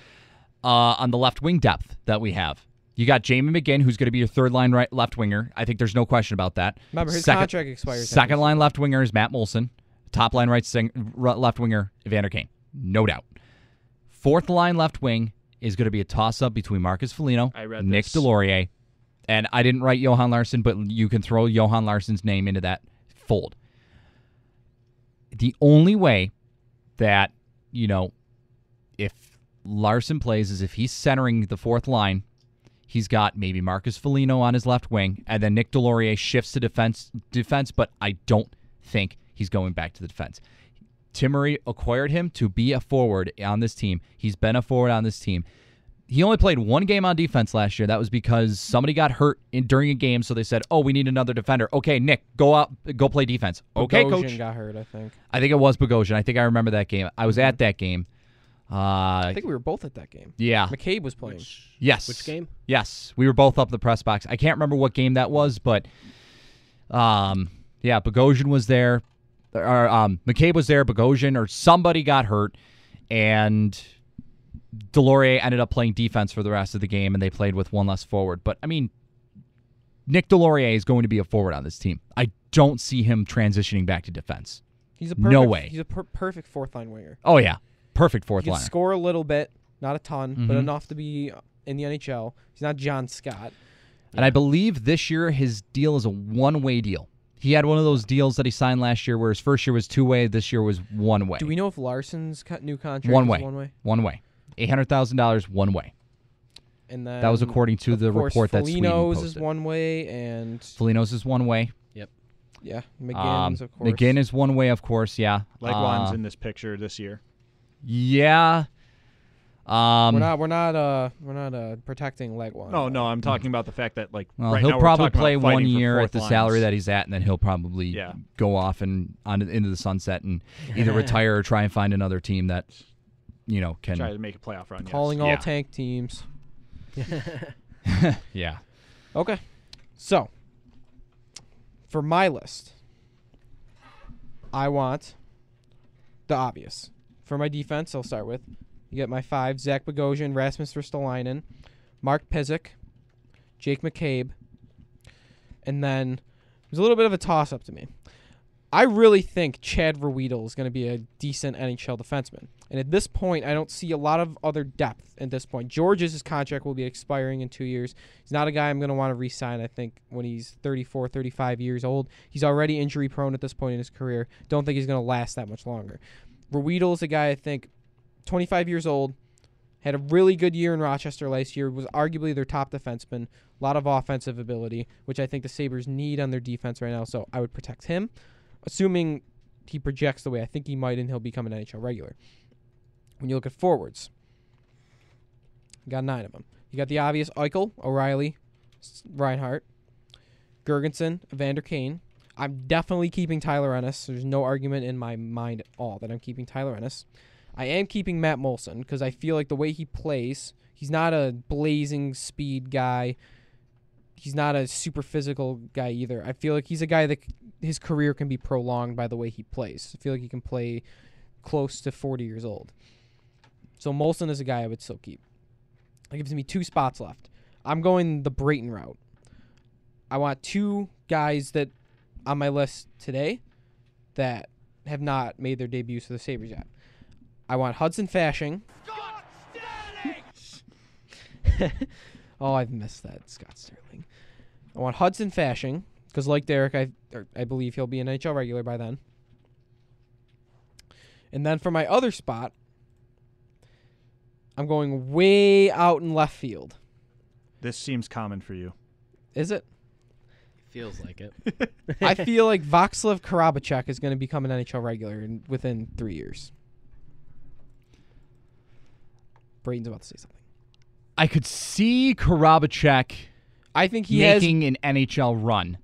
on the left wing depth that we have. You got Jamie McGinn, who's going to be your third line left winger. I think there's no question about that. Remember, his contract expires. Second line left winger is Matt Molson. Top line left winger Evander Kane. No doubt. Fourth line left wing is going to be a toss-up between Marcus Foligno, Nick Delorier, and I didn't write Johan Larsson, but you can throw Johan Larsson's name into that fold. The only way that, if Larsson plays is if he's centering the fourth line, he's got maybe Marcus Foligno on his left wing, and then Nick Delorier shifts to defense, but I don't think he's going back to the defense. Tim Murray acquired him to be a forward on this team. He's been a forward on this team. He only played one game on defense last year. That was because somebody got hurt during a game, so they said, "Oh, we need another defender." Okay, Nick, go out, go play defense. Okay, Bogosian coach. got hurt, I think. I think it was Bogosian. I think I remember that game. I was at that game. I think we were both at that game. Yeah. McCabe was playing. Yes. Which game? Yes. We were both up the press box. I can't remember what game that was, but Bogosian was there. Or McCabe was there, Bogosian, or somebody got hurt, and Delorier ended up playing defense for the rest of the game, and they played with one less forward. But, I mean, Nick Delorier is going to be a forward on this team. I don't see him transitioning back to defense. He's a perfect, no way. He's a perfect fourth-line winger. Oh, yeah. Perfect fourth He can liner. score a little bit, not a ton, but Mhm. enough to be in the NHL. He's not John Scott. And I believe this year his deal is a one-way deal. He had one of those deals that he signed last year where his first year was two-way, this year was one-way. Do we know if Larson's new contract One is way. one-way? One way. $800,000 one way. And then That was according to the report that Sweden Foligno's posted. is one way, and Foligno's is one way. yeah, McGinn's of course. McGinn is one way, of course. Yeah. Legwand's in this picture this year. Yeah. We're not protecting Legwand. No, I'm talking about the fact that Well, right now he'll we're probably talking play about one fighting for year at fourth the lines. salary that he's at, and then he'll probably go off and into the sunset and either retire or try and find another team that can try to make a playoff run. Calling all tank teams. Yeah. Okay. So, for my list, I want the obvious. For my defense, I'll start with, you get my 5, Zach Bogosian, Rasmus Ristolainen, Mark Pysyk, Jake McCabe, and then there's a little bit of a toss-up to me. I really think Chad Verwiedel is going to be a decent NHL defenseman. And at this point, I don't see a lot of other depth at this point. George's contract will be expiring in 2 years. He's not a guy I'm going to want to re-sign, I think, when he's 34, 35 years old. He's already injury-prone at this point in his career. Don't think he's going to last that much longer. Verwiedel is a guy, I think, 25 years old, had a really good year in Rochester last year, was arguably their top defenseman, a lot of offensive ability, which I think the Sabres need on their defense right now, so I would protect him, assuming he projects the way I think he might and he'll become an NHL regular. When you look at forwards, you got 9 of them. You got the obvious Eichel, O'Reilly, Reinhardt, Gergensen, Evander Kane. I'm definitely keeping Tyler Ennis. There's no argument in my mind at all that I'm keeping Tyler Ennis. I am keeping Matt Molson because I feel like the way he plays, he's not a blazing speed guy. He's not a super physical guy either. I feel like he's a guy that his career can be prolonged by the way he plays. I feel like he can play close to 40 years old. So Molson is a guy I would still keep. That gives me 2 spots left. I'm going the Brayton route. I want 2 guys that on my list today that have not made their debuts for the Sabres yet. I want Hudson Fasching. Oh, I've missed that, Scott Sterling. I want Hudson Fasching because, like Derek, I believe he'll be an NHL regular by then. And then for my other spot, I'm going way out in left field. This seems common for you. Is it? Feels like it. I feel like Václav Karabachek is going to become an NHL regular within 3 years. Braden's about to say something. I could see Karabachek I think he making an NHL run.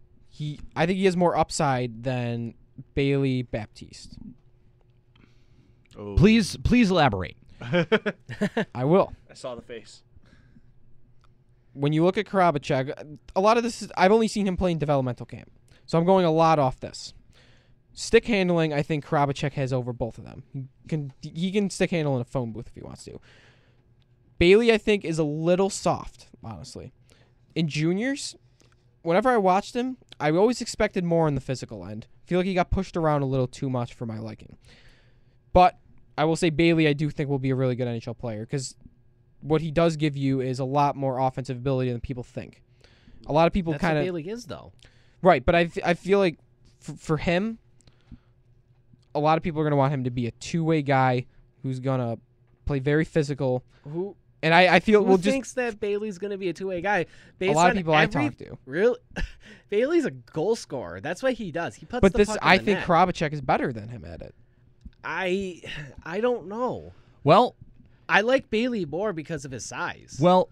I think he has more upside than Bailey Baptiste. Oh. Please elaborate. I will. I saw the face. When you look at Karabachek, a lot of this is I've only seen him play in developmental camp, so I'm going a lot off this. Stick handling, I think Karabachek has over both of them. He can stick handle in a phone booth if he wants to. Bailey, I think, is a little soft, honestly. In juniors, whenever I watched him, I always expected more on the physical end. I feel like he got pushed around a little too much for my liking. But I will say Bailey, I do think will be a really good NHL player because what he does give you is a lot more offensive ability than people think. A lot of people That's kind of what Bailey is, though. Right, but I feel like for him, a lot of people are going to want him to be a two-way guy who's going to play very physical. And I feel Who thinks that Bailey's going to be a two-way guy? A lot of people I talk to. Really? Bailey's a goal scorer. That's what he does. He puts but the this, puck in I the think net. Karabachek is better than him at it. I don't know. Well, I like Bailey more because of his size. But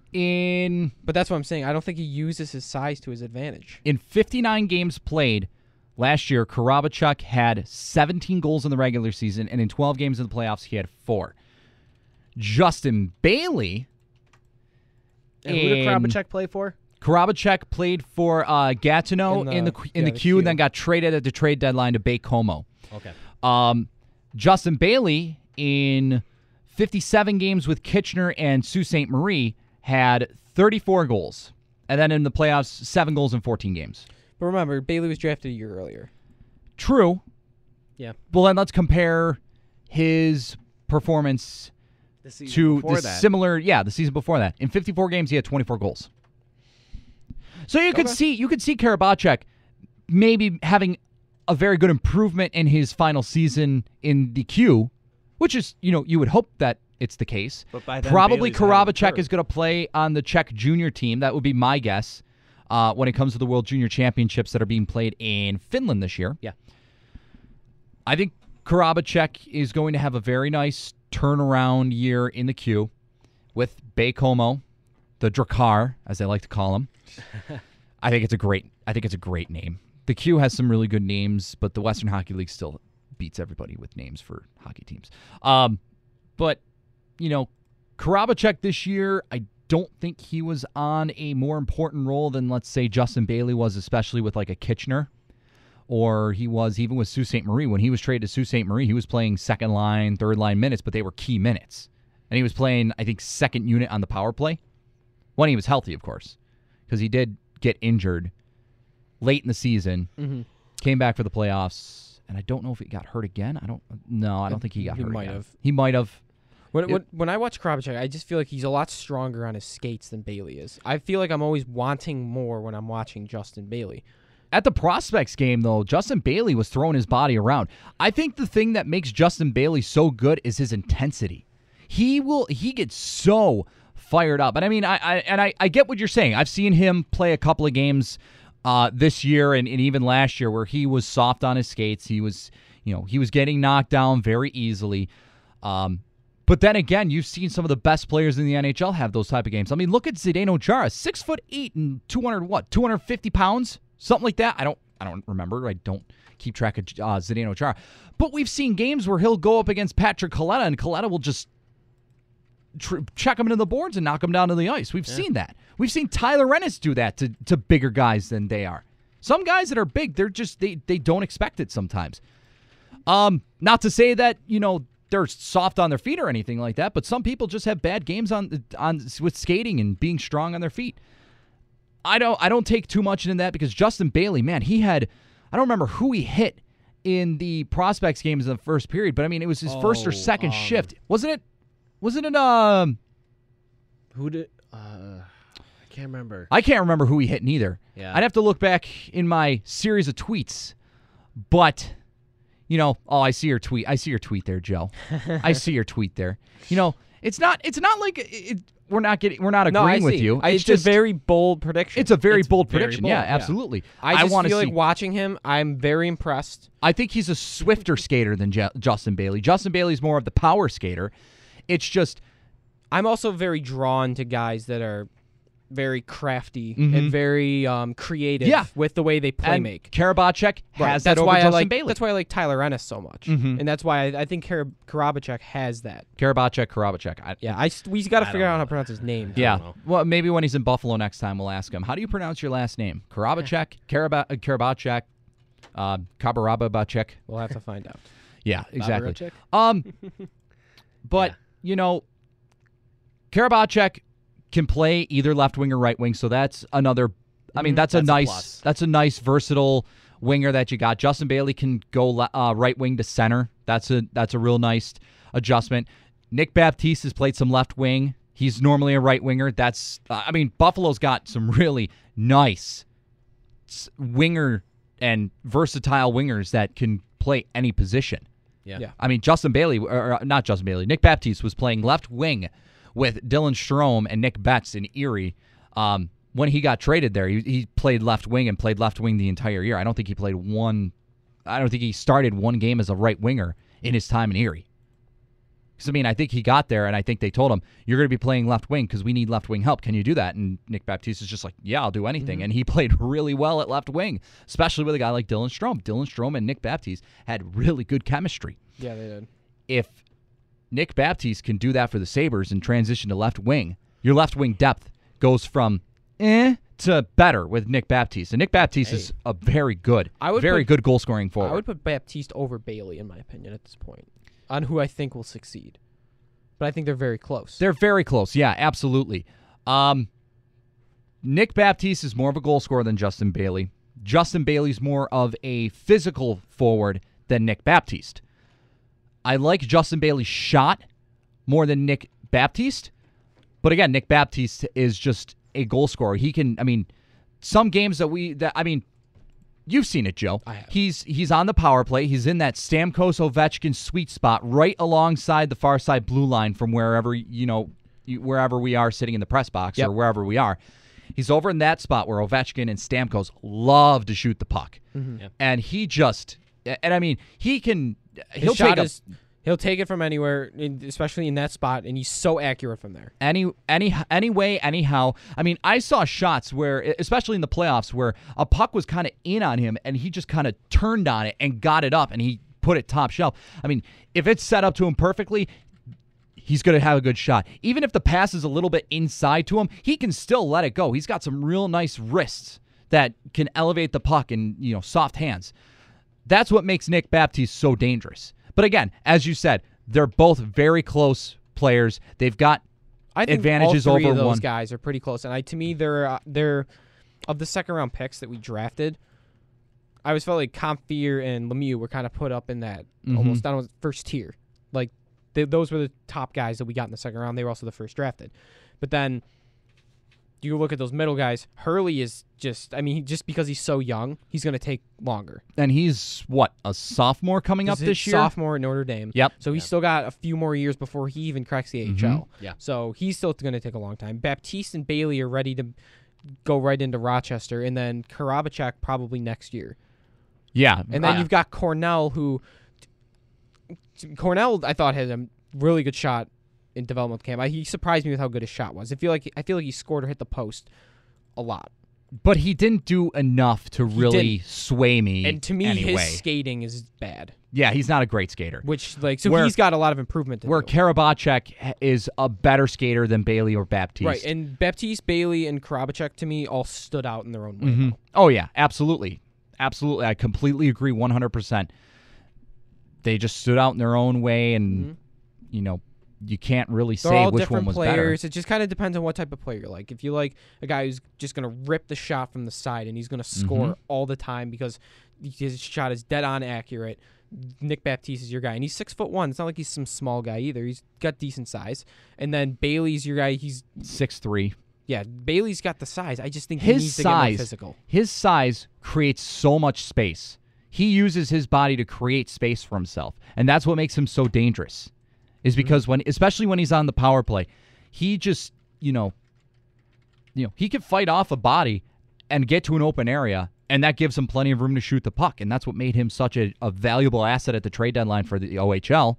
that's what I'm saying. I don't think he uses his size to his advantage. In 59 games played last year, Karabachek had 17 goals in the regular season, and in 12 games in the playoffs, he had 4. Justin Bailey. And who did Karabachek play for? Karabachek played for Gatineau in the Q, and then got traded at the trade deadline to Baie-Comeau. Okay. Justin Bailey, in 57 games with Kitchener and Sault Ste. Marie, had 34 goals. And then in the playoffs, 7 goals in 14 games. But remember, Bailey was drafted a year earlier. True. Yeah. Well, then let's compare his performance to the similar, the season before that. In 54 games, he had 24 goals. So you could see Karabachek maybe having a very good improvement in his final season in the Q, which is, you would hope that it's the case. But by then, probably Bailey's ahead of the Karabachek curve. is going to play on the Czech junior team. That would be my guess when it comes to the World Junior Championships that are being played in Finland this year. Yeah. I think Karabachek is going to have a very nice turnaround year in the Q with Baie-Comeau, the Drakkar, as they like to call him. I think it's a great name. The Q has some really good names, but the Western Hockey League still beats everybody with names for hockey teams. But, Karabachek this year, I don't think he was on a more important role than, let's say, Justin Bailey was, especially with like a Kitchener. Or he was even with Sault Ste. Marie. When he was traded to Sault Ste. Marie, he was playing second line, third line minutes, but they were key minutes. And he was playing, I think, second unit on the power play. When he was healthy, of course, because he did get injured late in the season, came back for the playoffs, and I don't know if he got hurt again. I don't think he got hurt again. He might have. When I watch Karabachek, I just feel like he's a lot stronger on his skates than Bailey is. I feel like I'm always wanting more when I'm watching Justin Bailey. At the Prospects game, though, Justin Bailey was throwing his body around. I think the thing that makes Justin Bailey so good is his intensity. He gets so fired up. And I mean, I get what you're saying. I've seen him play a couple of games this year and even last year where he was soft on his skates. He was getting knocked down very easily. But then again, you've seen some of the best players in the NHL have those type of games. I mean, look at Zdeno Chara, 6'8" and 250 pounds, something like that. I don't remember. I don't keep track of Zdeno Chara. But we've seen games where he'll go up against Patrick Kaleta, and Kaleta will just check him into the boards and knock him down to the ice. We've seen that. We've seen Tyler Rennis do that to bigger guys than they are. Some guys that are big, they don't expect it sometimes. Not to say that they're soft on their feet or anything like that, but some people just have bad games on with skating and being strong on their feet. I don't take too much into that because Justin Bailey, man, I don't remember who he hit in the Prospects games in the first period, but I mean it was his first or second shift. Wasn't it who did I can't remember. I can't remember who he hit neither. Yeah. I'd have to look back in my series of tweets. But I see your tweet. I see your tweet there, Joe. I see your tweet there. It's not like we're not agreeing with you. It's just a very bold prediction. It's a very bold prediction. Yeah, absolutely. I just feel like watching him, I'm very impressed. I think he's a swifter skater than Justin Bailey. Justin Bailey's more of the power skater. It's just I'm also very drawn to guys that are very crafty and very creative with the way they play and make. Karabacek has that That's over why Justin Bailey. That's why I like Tyler Ennis so much, and that's why I think Karabacek has that. Karabacek. We got to figure out how to pronounce his name. Yeah. Well, maybe when he's in Buffalo next time, we'll ask him. How do you pronounce your last name? Karabacek, Karabacek, Kabarabacek. We'll have to find out. Yeah, exactly. Babaracek? But Karabacek can play either left wing or right wing, so that's another. I mean, that's a nice versatile winger that you got. Justin Bailey can go right wing to center. That's a real nice adjustment. Nick Baptiste has played some left wing. He's normally a right winger. That's Buffalo's got some really nice winger and versatile wingers that can play any position. Yeah. I mean, Nick Baptiste was playing left wing with Dylan Strome and Nick Betts in Erie. When he got traded there, he played left wing and played left wing the entire year. I don't think he started one game as a right winger in his time in Erie. Because, I think he got there, and I think they told him, you're going to be playing left wing because we need left wing help. Can you do that? And Nick Baptiste is just like, yeah, I'll do anything. And he played really well at left wing, especially with a guy like Dylan Strome. Dylan Strome and Nick Baptiste had really good chemistry. Yeah, they did. If Nick Baptiste can do that for the Sabres and transition to left wing, your left wing depth goes from to better with Nick Baptiste. And Nick Baptiste is a very good goal scoring forward. I would put Baptiste over Bailey, in my opinion, at this point, on who I think will succeed. But I think they're very close. They're very close, yeah, absolutely. Nick Baptiste is more of a goal scorer than Justin Bailey. Justin Bailey's more of a physical forward than Nick Baptiste. I like Justin Bailey's shot more than Nick Baptiste. But again, Nick Baptiste is just a goal scorer. He can, some games you've seen it, Joe. I have. He's on the power play. He's in that Stamkos Ovechkin sweet spot right alongside the far side blue line from wherever, wherever we are sitting in the press box or wherever we are. He's over in that spot where Ovechkin and Stamkos love to shoot the puck. Mm-hmm. Yep. And he can... He'll take it from anywhere, especially in that spot, and he's so accurate from there. Any way, anyhow. I saw shots where, especially in the playoffs, where a puck was kind of in on him, and he just kind of turned on it and got it up, and he put it top shelf. If it's set up to him perfectly, he's going to have a good shot. Even if the pass is a little bit inside to him, he can still let it go. He's got some real nice wrists that can elevate the puck and, soft hands. That's what makes Nick Baptiste so dangerous. But again, as you said, they're both very close players. They've got advantages all three over of those one. guys are pretty close, and to me, they're of the second round picks that we drafted. I always felt like Comfier and Lemieux were kind of put up in that almost down first tier. Like those were the top guys that we got in the second round. They were also the first drafted, but then you look at those middle guys. Hurley is just because he's so young, he's going to take longer. And he's, a sophomore coming up this year? Sophomore at Notre Dame. Yep. So he's still got a few more years before he even cracks the AHL. Yeah. So he's still going to take a long time. Baptiste and Bailey are ready to go right into Rochester, and then Karabacek probably next year. Yeah. And then you've got Cornell, I thought had a really good shot in development camp. He surprised me with how good his shot was. I feel like he scored or hit the post a lot. But he didn't do enough to really sway me. And to me, anyway. his skating is bad. Yeah, he's not a great skater. He's got a lot of improvement to do. Karabacek is a better skater than Bailey or Baptiste. Right, and Baptiste, Bailey, and Karabacek to me all stood out in their own way. Mm-hmm. Oh yeah, absolutely. Absolutely. I completely agree 100%. They just stood out in their own way, and you can't really say which one was players. better. It just kind of depends on what type of player you like. If you like a guy who's just going to rip the shot from the side and he's going to score all the time because his shot is dead on accurate, Nick Baptiste is your guy. And he's 6'1". It's not like he's some small guy either. He's got decent size. And then Bailey's your guy. He's 6'3". Yeah, Bailey's got the size. I just think he needs to get more physical. His size creates so much space. He uses his body to create space for himself, and that's what makes him so dangerous. Is because especially when he's on the power play, he just he can fight off a body and get to an open area, and that gives him plenty of room to shoot the puck, and that's what made him such a valuable asset at the trade deadline for the OHL.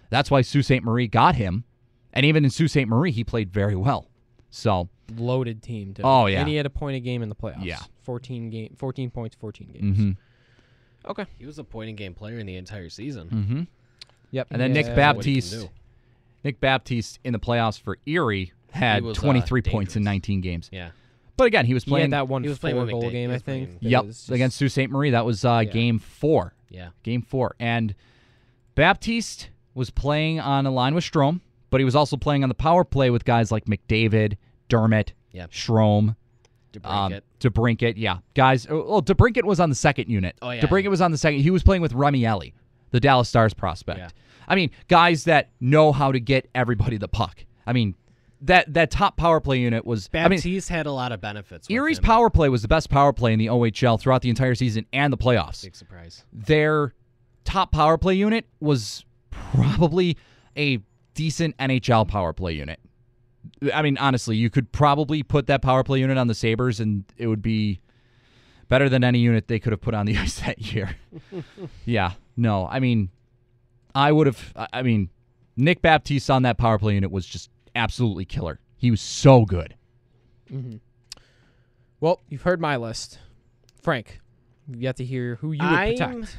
That's why Sault Ste. Marie got him, and even in Sault Ste. Marie, he played very well. So Loaded team, too. Oh, yeah. And he had a point a game in the playoffs. Yeah. 14 points, 14 games. Mhm. Okay. He was a point-in-game player in the entire season. Mm-hmm. Yep. And then Yeah. Nick What he Baptiste. can do. Nick Baptiste in the playoffs for Erie had was, 23 points in dangerous. 19 games. Yeah. But again, he was He playing. had that one He was playing with 4-goal McDavid. game, He I was think. playing- that Yep, was just- against Sault Ste. Marie. That was Game 4. Yeah. Game 4. And Baptiste was playing on a line with Strome, but he was also playing on the power play with guys like McDavid, Dermott, Yep. Strome, DeBrincat. Yeah, guys. Well, DeBrincat was on the second unit. Oh, yeah. DeBrincat was on the second. He was playing with Remy Ellie, the Dallas Stars prospect. Yeah. I mean, guys that know how to get everybody the puck. I mean, that top power play unit was. Baptiste had a lot of benefits. with Erie's him. power play was the best power play in the OHL throughout the entire season and the playoffs. Big surprise. Their top power play unit was probably a decent NHL power play unit. I mean, honestly, you could probably put that power play unit on the Sabres and it would be better than any unit they could have put on the ice that year. Yeah, no, I mean, Nick Baptiste on that power play unit was just absolutely killer. He was so good. Mm-hmm. Well, you've heard my list. Frank, you've yet to hear who you would protect.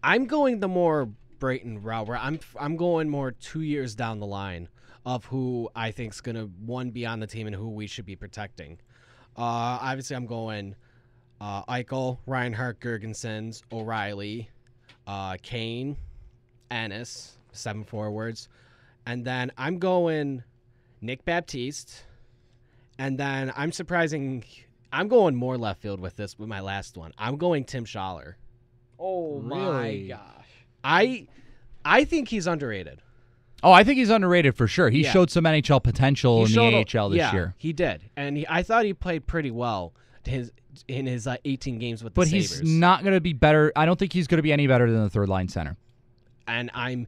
I'm going the more Brayton route where I'm going more 2 years down the line of who I think's gonna be on the team and who we should be protecting. Obviously, I'm going Eichel, Reinhart, Gergensons, O'Reilly, Kane, Ennis, 7 forwards, and then I'm going Nick Baptiste, and then I'm going more left field with my last one. I'm going Tim Schaller. Oh my gosh! I think he's underrated. Oh, I think he's underrated for sure. He Yeah. showed some NHL potential in the AHL this yeah, year. he did, and I thought he played pretty well in his 18 games with the But Sabres. he's not going to be better. I don't think he's going to be any better than the third line center. And I'm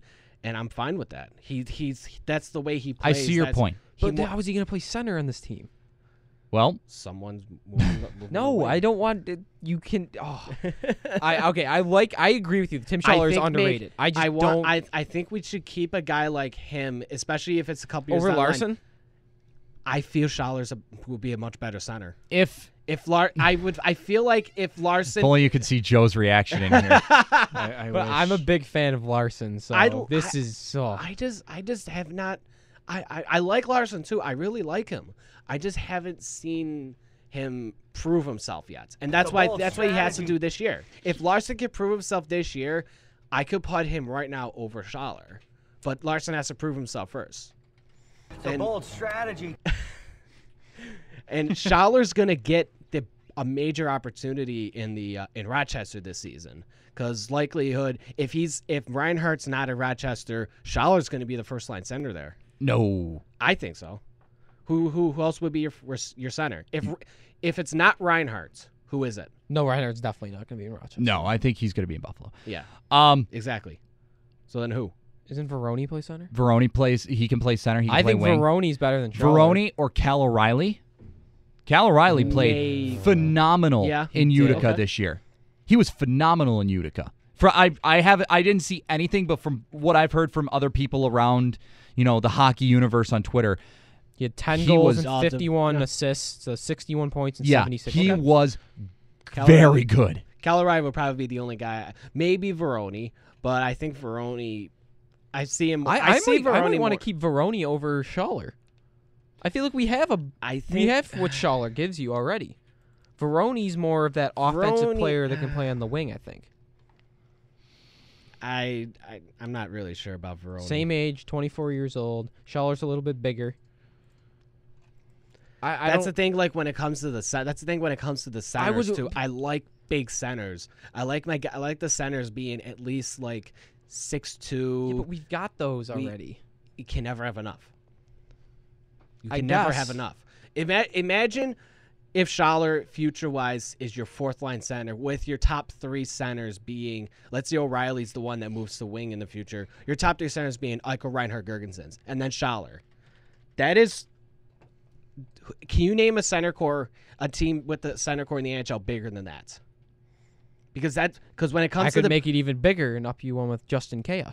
fine with that. He's that's the way he I plays. see your point. But how is he going to play center on this team? Well, someone's moving No, away. I don't want it. You can. Oh. I agree with you. Tim Schaller is underrated. I think we should keep a guy like him, especially if it's a couple years Over down the line. Larson. I feel Schaller's will be a much better center. I feel like if Larson. If only you could see Joe's reaction in here. But I'm a big fan of Larson, so I just have not. I like Larson too. I really like him. I just haven't seen him prove himself yet, and that's why he has to do this year. If Larson can prove himself this year, I could put him right now over Schaller, but Larson has to prove himself first. It's a bold strategy. And Schaller's gonna get a major opportunity in Rochester this season, because likelihood if Reinhart's not in Rochester, Schaller's gonna be the first line center there. No, I think so. Who else would be your center? If it's not Reinhardt, who is it? No, Reinhardt's definitely not going to be in Rochester. No, I think he's going to be in Buffalo. Yeah. Exactly. So then who? Isn't Veroni play center? Veroni plays. He can play center. He can I play think wing. Veroni's better than Schaller. Veroni or Cal O'Reilly. Cal O'Reilly played phenomenal in Utica this year. He was phenomenal in Utica. I didn't see anything, but from what I've heard from other people around, the hockey universe on Twitter, he had 10 goals and 51 assists, so 61 points and 76. He was very good. Cal O'Reilly would probably be the only guy. Maybe Veroni, but I think Veroni. I see him. I might want to keep Veroni over Schaller. I feel like we have what Schaller gives you already. Veroni's more of that offensive player that can play on the wing, I think. I'm not really sure about Veroni. Same age, 24 years old. Schaller's a little bit bigger. That's the thing. Like when it comes to the centers too. I like big centers. I like the centers being at least like 6'2". Yeah, but we've got those already. You can never have enough. You I can never guess. have enough. Imagine if Schaller, future-wise, is your fourth-line center with your top 3 centers being, let's say O'Reilly's the one that moves to wing in the future, your top 3 centers being Eichel, Reinhart, Gergensons, and then Schaller. That is... Can you name a team with the center core in the NHL bigger than that? Because when it comes I could make it even bigger and up you one with Justin Kea.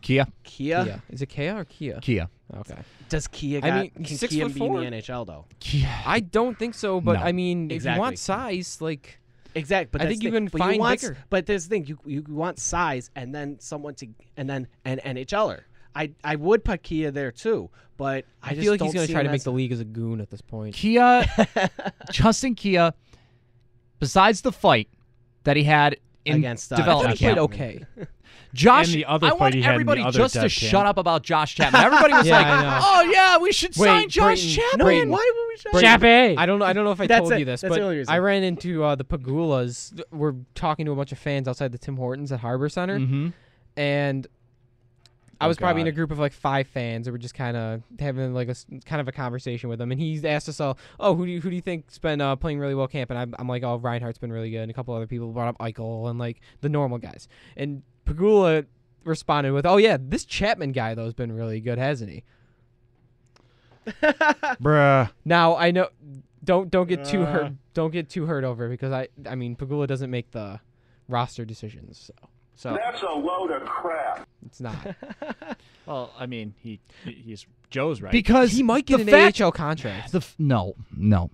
Kia. Kia? Is it Kea or Kia? Kia. Okay. Does Kia I mean, can 6'4" Kia be in the NHL though? I don't think so, but No. I mean, if you Exactly. want size, like Exactly, but I that's think you the- can but find want, bigger. But there's the thing: you want size, and then someone to, and then an NHLer. I would put Kia there too, but I just feel like he's don't gonna see try him to make as- the league as a goon at this point. Kia, Justin Kia, besides the fight that he had in Against, development Josh He played camp, okay. And Josh, the other I fight want he had in the everybody other just to dev shut camp. up about Josh Chapman. Everybody was Yeah, like, I know. "Oh yeah, we should sign Josh Brayton, Chapman." No, Brayton. why would we? Say Chappie. I don't know if I That's told it. you this, That's the but only reason. I ran into the Pagulas. We're talking to a bunch of fans outside the Tim Hortons at Harbor Center, Mm-hmm. and I was probably in a God. group of like 5 fans that were just kind of having like kind of a conversation with them, and he asked us all, "Oh, who do you think's been playing really well camp?" And I'm like, "Oh, Reinhardt's been really good." And a couple other people brought up Eichel and like the normal guys, and Pagula responded with, "Oh yeah, this Chapman guy though has been really good, hasn't he?" Bruh. Now I know, don't get too hurt. Don't get too hurt over it because I mean Pagula doesn't make the roster decisions, so That's a load of crap. it's not. Well, I mean, he's Joe's right. Because He might get the an fact, AHL contract. No,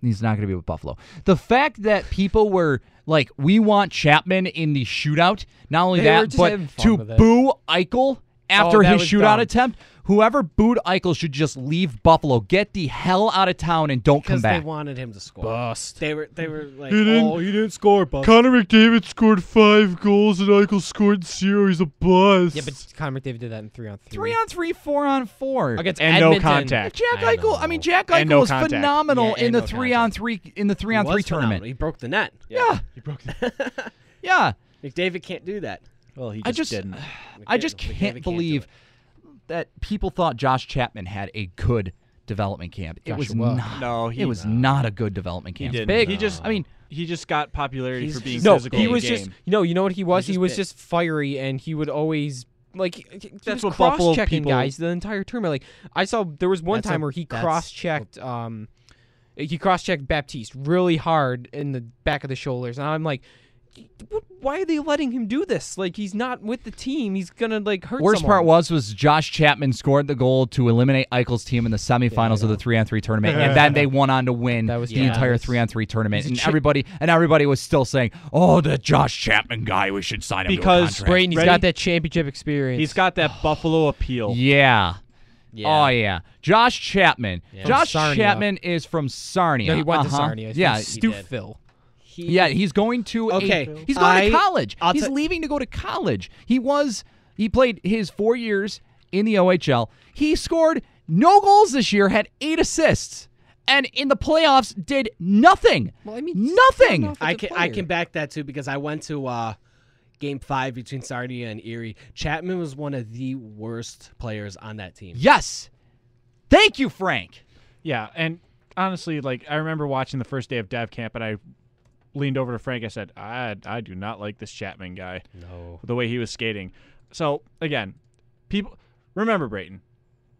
he's not going to be with Buffalo. The fact that people were like, "We want Chapman in the shootout," not only They were that, just but having fun to with it. boo Eichel after that his was shootout dumb. attempt. Whoever booed Eichel should just leave Buffalo, get the hell out of town, and don't come because they back. wanted him to score. Bust. They were like, didn't- oh, he didn't score, but Connor McDavid scored 5 goals and Eichel scored 0. He's a bust. Yeah, but Connor McDavid did that in 3-on-3. 3-on-3, 4-on-4. against And no Edmonton. contact. Jack I Eichel. know. I mean, Jack And Eichel no was contact. phenomenal Yeah, in the and no 3-on-3 in the 3-on-3 was phenomenal. tournament. He broke the net. Yeah, He broke that. yeah. McDavid can't do that. Well, he I just, just- didn't. I just McDavid can't do believe it. that people thought Josh Chapman had a good development camp. It was Joshua. not. No, it was not a good development He camp. didn't. big. He just, I mean, he just got popularity He's for being just- No, physical he in the was game. just you know what he was. He's He just was big. just fiery, and he would always like he That's was what Buffalo cross-checking people- guys the entire tournament. Like I saw there was one That's time a- where he that's- cross-checked he cross-checked Baptiste really hard in the back of the shoulders, and I'm like, why are they letting him do this? Like he's not with the team. He's gonna like hurt. Worst someone. part was Josh Chapman scored the goal to eliminate Eichel's team in the semifinals of the 3-on-3 tournament, and then they went on to win That was the yeah, entire that's- 3-on-3 tournament. he's a And everybody was still saying, "Oh, the Josh Chapman guy, we should sign him to a Because contract." Brayden, he's Ready? got that championship experience. He's got that Buffalo appeal. Yeah. Yeah. Oh yeah, Josh Chapman. Yeah. Josh From Sarnia. Chapman is from Sarnia. no, he went to Uh-huh. Sarnia. He's Yeah, from Stouffville. yeah, he's going to. Okay, he's going to I- college. I'll He's ta- leaving to go to college. He played his 4 years in the OHL. He scored no goals this year. Had 8 assists, and in the playoffs did nothing. Well, I mean, Nothing. I can back that too because I went to Game 5 between Sarnia and Erie. Chapman was one of the worst players on that team. Yes. Thank you, Frank. Yeah, and honestly, like I remember watching the first day of Dev Camp, and I leaned over to Frank. I said, "I do not like this Chapman guy. No. The way he was skating." So again, people remember Brayton.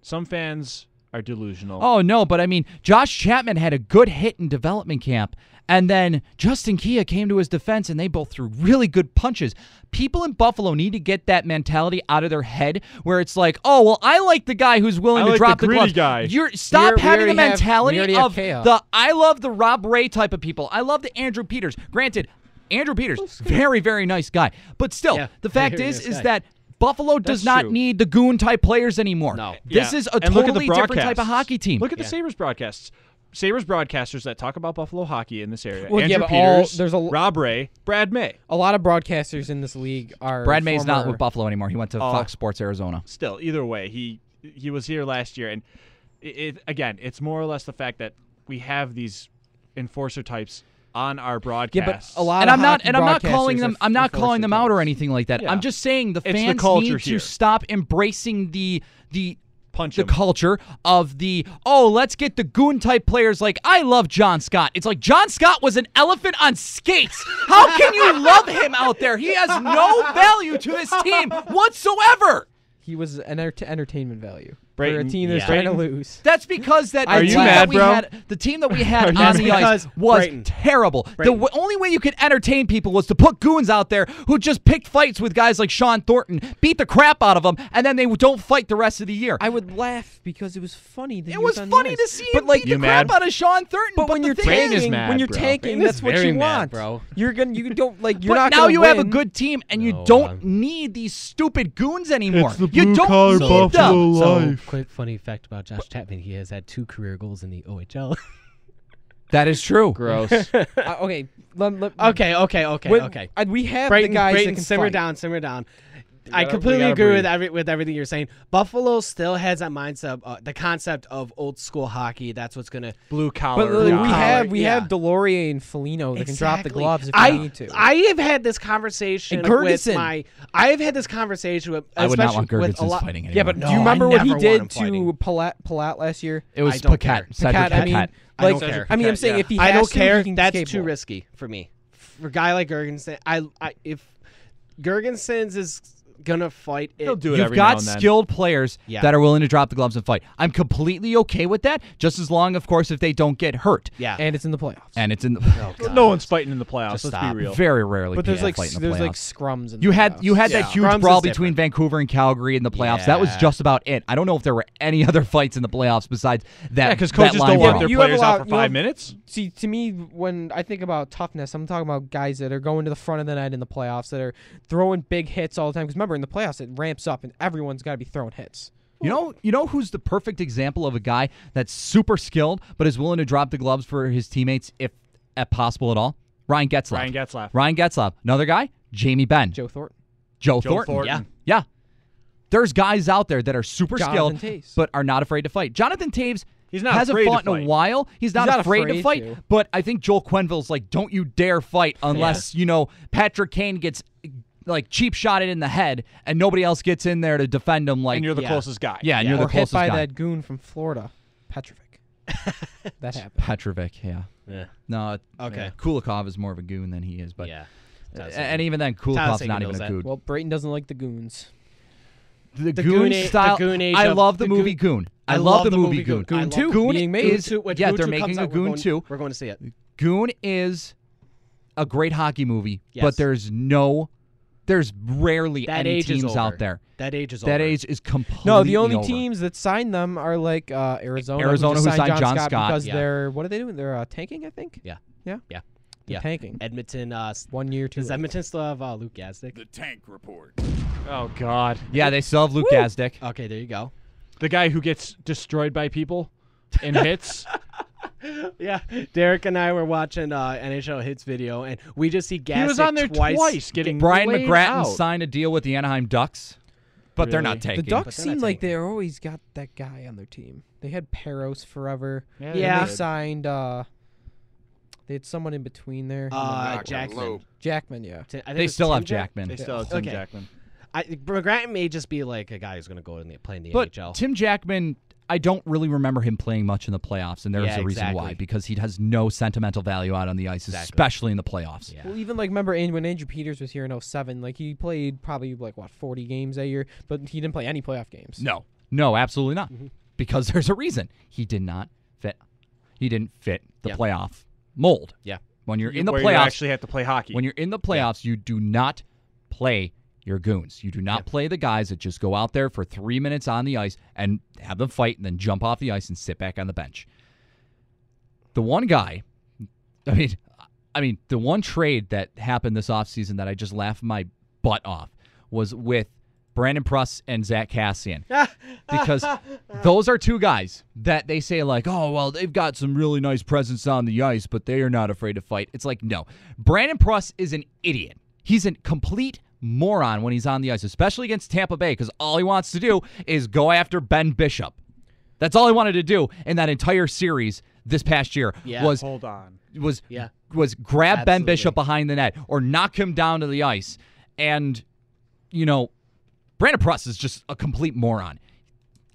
Some fans are delusional. Oh no, but I mean, Josh Chapman had a good hit in development camp, and then Justin Kia came to his defense, and they both threw really good punches. People in Buffalo need to get that mentality out of their head, where it's like, oh well, I like the guy who's willing I to like drop the the gritty gloves. guy. Stop We having the already have- mentality we already have of chaos. the I love the Rob Ray type of people. I love the Andrew Peters. Granted, Andrew Peters, very very nice guy, but still, Yeah, the fact very is nice is guy. that Buffalo does That's not true. need the goon type players anymore. No. This Yeah, is a and look at the totally different type of broadcasts. hockey team. Look at the Yeah. Sabres broadcasts. Sabres broadcasters that talk about Buffalo hockey in this area. Well, yeah, Andrew but all- Peters, there's a- Rob Ray, Brad May. A lot of broadcasters in this league are Brad May's not former- with Buffalo anymore. He went to Oh. Fox Sports Arizona. Still, either way, he was here last year, and again, it's more or less the fact that we have these enforcer types on our broadcasts. Yeah, but a lot And of I'm not hockey and I'm not calling broadcasters them are I'm not calling them out or enforcer anything like that. Yeah. I'm just saying the It's the fans culture need here. to stop embracing the punch the him. culture of let's get the goon type players. Like, I love John Scott. It's like John Scott was an elephant on skates. How can you love him out there? He has no value to this team whatsoever. He was an entertainment value. for a team that's trying to lose. That's because that Are the you team mad, that we bro? had, the team that we had on That's the ice because was Brayton. terrible. Brayton. The only way you could entertain people was to put goons out there who just picked fights with guys like Sean Thornton, beat the crap out of them, and then they don't fight the rest of the year. I would laugh because it was funny. That It he was on funny the to ice. see But him like, beat the crap out of Sean Thornton. But when you're the thing is- tanking, mad, when you're bro. tanking, Brayton is that's what very you mad, want, bro. You don't like. You're but not. now gonna you have a win. good team, and you No, don't need these stupid goons anymore. It's the You don't blue-collar need Buffalo them. So, life. quick funny fact about Josh Chapman: he has had 2 career goals in the OHL. That is true. Gross. Okay. Okay. We have Brayton, the guys Brayton, that can simmer fight. down. I we completely gotta agree breathe. with everything you're saying. Buffalo still has that mindset, the concept of old school hockey. That's what's gonna. Blue collar. But like, guy. we have Delorier and Felino that can drop the Exactly. gloves if we need to. I have had this conversation And with Gergensen. I have had this conversation with. I would not want especially with a Gergensen's lot. fighting anymore. Yeah, but No, do you remember I what he never want him did fighting. to Palat last year? It was I don't Paquette. care. Cedric Paquette, I mean, Paquette. I don't like, care. I mean, I'm saying if he I has don't to, care. he can That's escape too more. risky for me. For a guy like Gergensen, if Gergensen's is gonna fight, He'll do it You've every now got and then. skilled players Yeah. that are willing to drop the gloves and fight. I'm completely okay with that, just as long, of course, if they don't get hurt. Yeah. And it's in the playoffs. And it's in the Oh, God. No one's fighting in the playoffs. Just Let's stop. be real. very rarely. But there's people like fight in the there's like playoffs. scrums in the You had playoffs. that huge Scrums brawl is between different. Vancouver and Calgary in the playoffs. That was Yeah. just about it. I don't know if there were any other fights in the playoffs besides that. Yeah, because that coaches line don't want brawl. their You have a players lot- out for you have- 5 minutes. See, to me, when I think about toughness, I'm talking about guys that are going to the front of the net in the playoffs that are throwing big hits all the time. Because remember, in the playoffs, it ramps up and everyone's got to be throwing hits. You know who's the perfect example of a guy that's super skilled but is willing to drop the gloves for his teammates if at possible at all? Ryan Getzlaf. Ryan Getzlaf. Another guy, Jamie Benn. Joe Thornton. Joe Thornton. Yeah. There's guys out there that are super Jonathan skilled Taves. but are not afraid to fight. Jonathan Taves He's not hasn't afraid to fought in fight. a while. He's not afraid to fight. to. But I think Joel Quenneville's like, don't you dare fight unless, Patrick Kane gets like cheap shotted in the head and nobody else gets in there to defend him. Like, And you're the Yeah. closest guy. yeah, and you're Or the hit closest by guy. that goon from Florida, Petrovic. That happened. Petrovic, yeah. Yeah. No, Okay. Kulikov is more of a goon than he is, but Yeah. and even then, Kulikov's Tyler not Seguin even knows a that. goon. Well, Brayton doesn't like the goons. The The goon goon a- the style. goon age I of- love the the movie Goon. I love the movie Goon. Goon I love 2 Goon being made. is When yeah, Goon they're 2 comes making a out, Goon 2. We're going to see it. Goon is a great hockey movie, Yes. but there's rarely That any age is teams over. out there. That age is That over. age is completely No, the only over. teams that signed them are like Arizona. Arizona, who who just signed John Scott Scott. because Yeah. they're what are they doing? They're tanking, I think. Yeah. Yeah. Yeah. They're Yeah. tanking. Edmonton. 1 year, 2 Does years. Edmonton still have Luke Gazdick? The Tank Report. Oh God. Yeah, they still have Luke Gazdick. Okay, there you go. The guy who gets destroyed by people in hits. Yeah, Derek and I were watching NHL Hits video, and we just see Gazdick He was on there twice getting Brian laid McGrattan out. signed a deal with the Anaheim Ducks, but they're not Really? taking. The Ducks But they're seem not like taking- they're always got that guy on their team. They had Peros forever. Yeah. And Yeah. they signed. They had someone in between there. Jackman. Jackman, yeah. I think They it was still Tim have Jackman. They still have Tim Okay. Jackman. McGrattan may just be like a guy who's going to go in play in the But NHL. Tim Jackman, I don't really remember him playing much in the playoffs, and there's Yeah, a reason exactly. why. Because he has no sentimental value out on the ice, Exactly. especially in the playoffs. Yeah. Well, even like remember when Andrew Peters was here in 07, like he played probably like 40 games that year, but he didn't play any playoff games. No, absolutely not. Mm-hmm. Because there's a reason he did not fit. He didn't fit the Yeah. playoff mold. Yeah. When you're in the Where you playoffs, actually have to play hockey. when you're in the playoffs, you do not play your goons. You do not play the guys that just go out there for 3 minutes on the ice and have them fight and then jump off the ice and sit back on the bench. The one guy, I mean, the one trade that happened this offseason that I just laughed my butt off was with Brandon Pruss and Zach Cassian. Because those are two guys that they say like, oh, well, they've got some really nice presence on the ice, but they are not afraid to fight. It's like, no. Brandon Pruss is an idiot. He's a complete moron when he's on the ice, especially against Tampa Bay, because all he wants to do is go after Ben Bishop. That's all he wanted to do in that entire series this past year was Hold on. was Yeah. grab Ben Absolutely. Bishop behind the net or knock him down to the ice. And, Brandon Pruss is just a complete moron.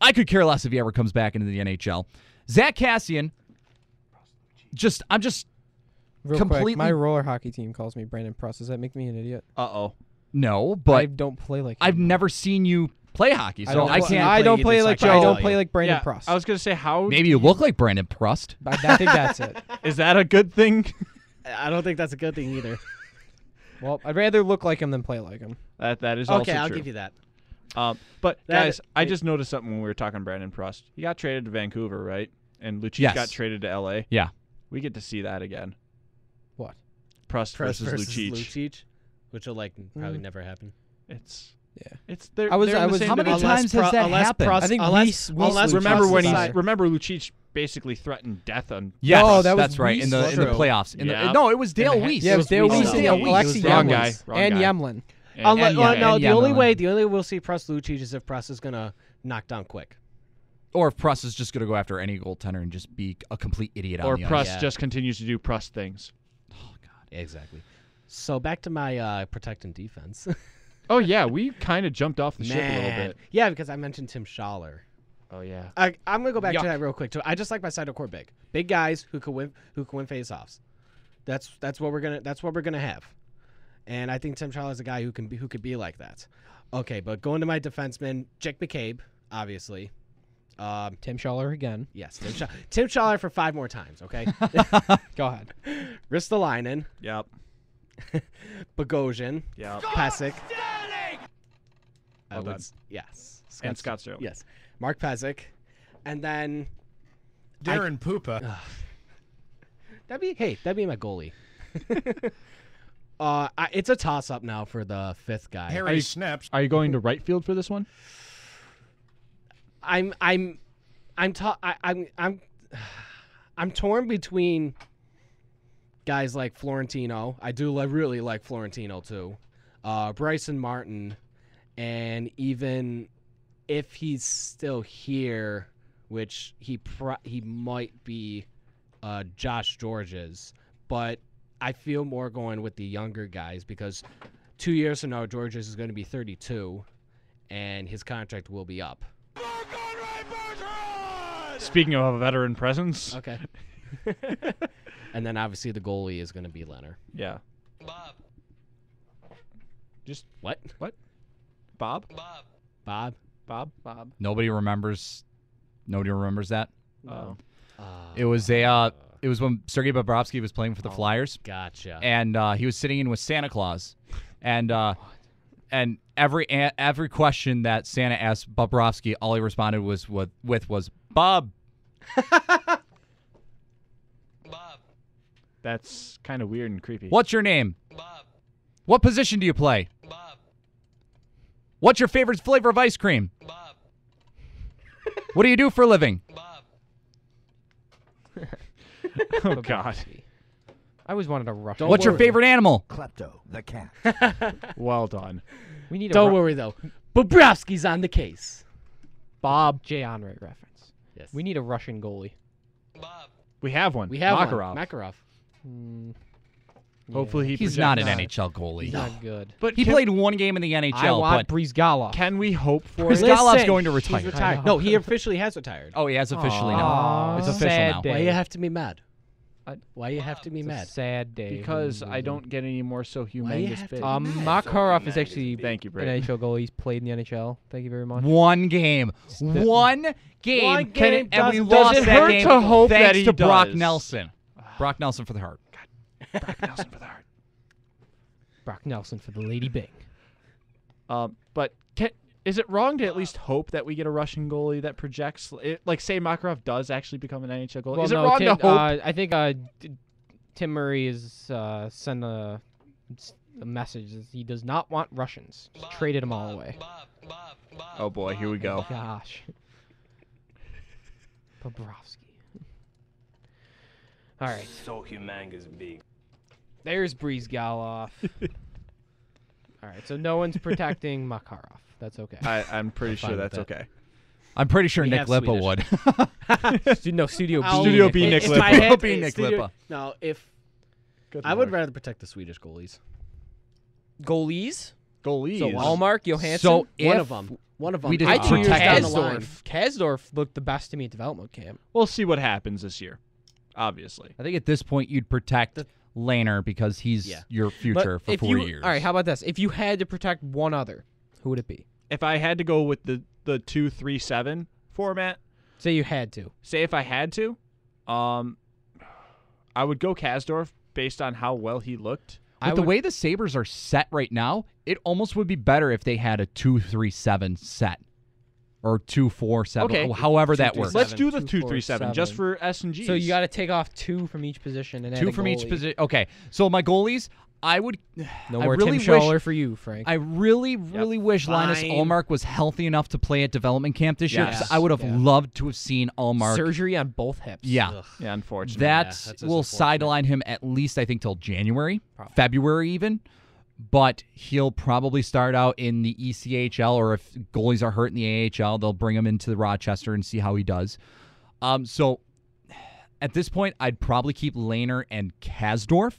I could care less if he ever comes back into the NHL. Zach Cassian, I'm just Real completely- quick, my roller hockey team calls me Brandon Pruss. Does that make me an idiot? no, but I don't play like I've him. never seen you play hockey, so I can't. I don't play like Joe. I don't play like Brandon Yeah, Prost. I was gonna say how. Maybe you look like Brandon Prost. I think that's it. Is that a good thing? I don't think that's a good thing either. Well, I'd rather look like him than play like him. That is also Okay, I'll true. give you that. But That- guys, I just noticed something when we were talking Brandon Prost. He got traded to Vancouver, right? And Lucic Yes. got traded to LA. Yeah. We get to see that again. What? Prost versus Lucic. Lucic, which will probably never happen. It's Yeah. It's there. I was- they're in I the was- same How many division. times has that happened? I think unless remember when Prost remember Lucic basically threatened death on. Yes, No, that was that's right. In the Weiss. playoffs. Yeah. No, it was Dale And Weiss. Yeah, it was Dale Weiss. Weiss and Dale Alexi Wrong Yemlin. guy. Wrong And guy. Yemlin. Unless, and no, the only Yemlin. way we'll see Prost Lucic is if Prost is gonna knock down quick. Or if Prost is just going to go after any goaltender and just be a complete idiot Or on the Prost ice. Yeah. just continues to do Prost things. Exactly. So back to my protect and defense. Oh yeah, we kind of jumped off the ship a little Man. bit. Yeah, because I mentioned Tim Schaller. Oh yeah. I'm gonna go back Yuck. to that real quick too. I just like my side of core big guys who could win face-offs. That's what we're gonna have, and I think Tim Schaller is a guy who could be like that. Okay, but going to my defenseman, Jake McCabe, obviously. Tim Schaller again. Yes, Tim Schaller for 5 more times. Okay, Go ahead. Ristolainen, Yep. Bogosian, Yep. Pesek. Well done. Yes, And Scott Sterling. Yes, Mark Pesek, and then Darren Poopa. that'd be my goalie. It's a toss up now for the 5th guy. Harry Snaps. Are you going to right field for this one? I'm torn between guys like Florentino. I do really like Florentino too. Bryson Martin, and even if he's still here, which he might be, Josh George's, but I feel more going with the younger guys because 2 years from now George's is going to be 32, and his contract will be up. Speaking of a veteran presence. Okay. And then obviously the goalie is going to be Leonard. Yeah. Bob. Just What? Bob? Bob? Bob? Nobody remembers that. Oh. It was when Sergei Bobrovsky was playing for the Flyers. Gotcha. And he was sitting in with Santa Claus, and every question that Santa asked Bobrovsky, all he responded was Bob. Bob. That's kind of weird and creepy. What's your name? Bob. What position do you play? Bob. What's your favorite flavor of ice cream? Bob. What do you do for a living? Bob. Oh God. I always wanted a rush. What's your favorite animal? Klepto, the cat. Well done. We need Don't a worry though. Bobrovsky's on the case. Bob J. Andre reference. Yes. We need a Russian goalie. Bob. We have one. We have Makarov. one. Makarov. Hopefully He's not an NHL goalie. He's not good. But He played one game in the NHL. I want but Brizgalov. Can we hope for it? Brizgalov's Listen, going to he's retire. retired. No, he officially has retired. Oh, he has officially Aw, now. It's official sad now. day. Why you have to be mad? I- Why you have to be It's a mad? sad day. Because I don't get any more so you humongous have to big. be Makarov is actually Thank you, an Brady. NHL goalie. He's played in the NHL. Thank you very much. One game. One game. One game and we doesn't- lost does it that hurt game to hope thanks that he to Brock does? Nelson. Brock Nelson for the heart. Brock Nelson for the heart. Brock Nelson for the Lady Bing. But is it wrong to at least hope that we get a Russian goalie that projects, like say Makarov does actually become an NHL goalie? Well, Is it no, wrong Tim, to hope? I think Tim Murray is sent a message that he does not want Russians. He's traded them all away. Oh boy, here we go. Gosh. Bobrovsky. All right. So humongous big. There's Brizgalov. All right, so no one's protecting Makarov. That's okay. I'm pretty fine sure with that's that. okay. I'm pretty sure We Nick have Lippa Swedish. would. No, Studio B. Studio B, Nick If Lippa. I had- Be Nick Studio- Lippa. No, if Good I would Lord. rather protect the Swedish goalies. Goalies? Goalies. So Allmark, Johansson? So One if of them. One of them. we did I not 2 years protect down him. the line. Kasdorf looked the best to me at development camp. We'll see what happens this year. Obviously. I think at this point you'd protect Laner because he's Yeah. your future But for if 4 you, years. All right, how about this? If you had to protect one other, who would it be? if I had to go with the 2-3-7 format, Say you had to. say if I had to, I would go Kasdorf based on how well he looked. With the way the Sabres are set right now, it almost would be better if they had a 2-3-7 set. Or 2-4-7, Okay. however that works. Let's do the 2-4-7. 2-3-7 just for S and Gs. So you got to take off 2 from each position and add 2 a from each goalie. position. Okay, so my goalies, I would. No I more really Tim wish, Schaller for you, Frank. I really wish Linus Fine. Ullmark was healthy enough to play at development camp this year. 'Cause Yes. I would have Yeah. loved to have seen Ullmark. Surgery on both hips. Yeah. Ugh. Yeah, unfortunately. That that's just will unfortunate. sideline him at least, I think, till January, Probably. February even. But he'll probably start out in the ECHL, or if goalies are hurt in the AHL, they'll bring him into the Rochester and see how he does. So at this point, I'd probably keep Lehner and Kasdorf,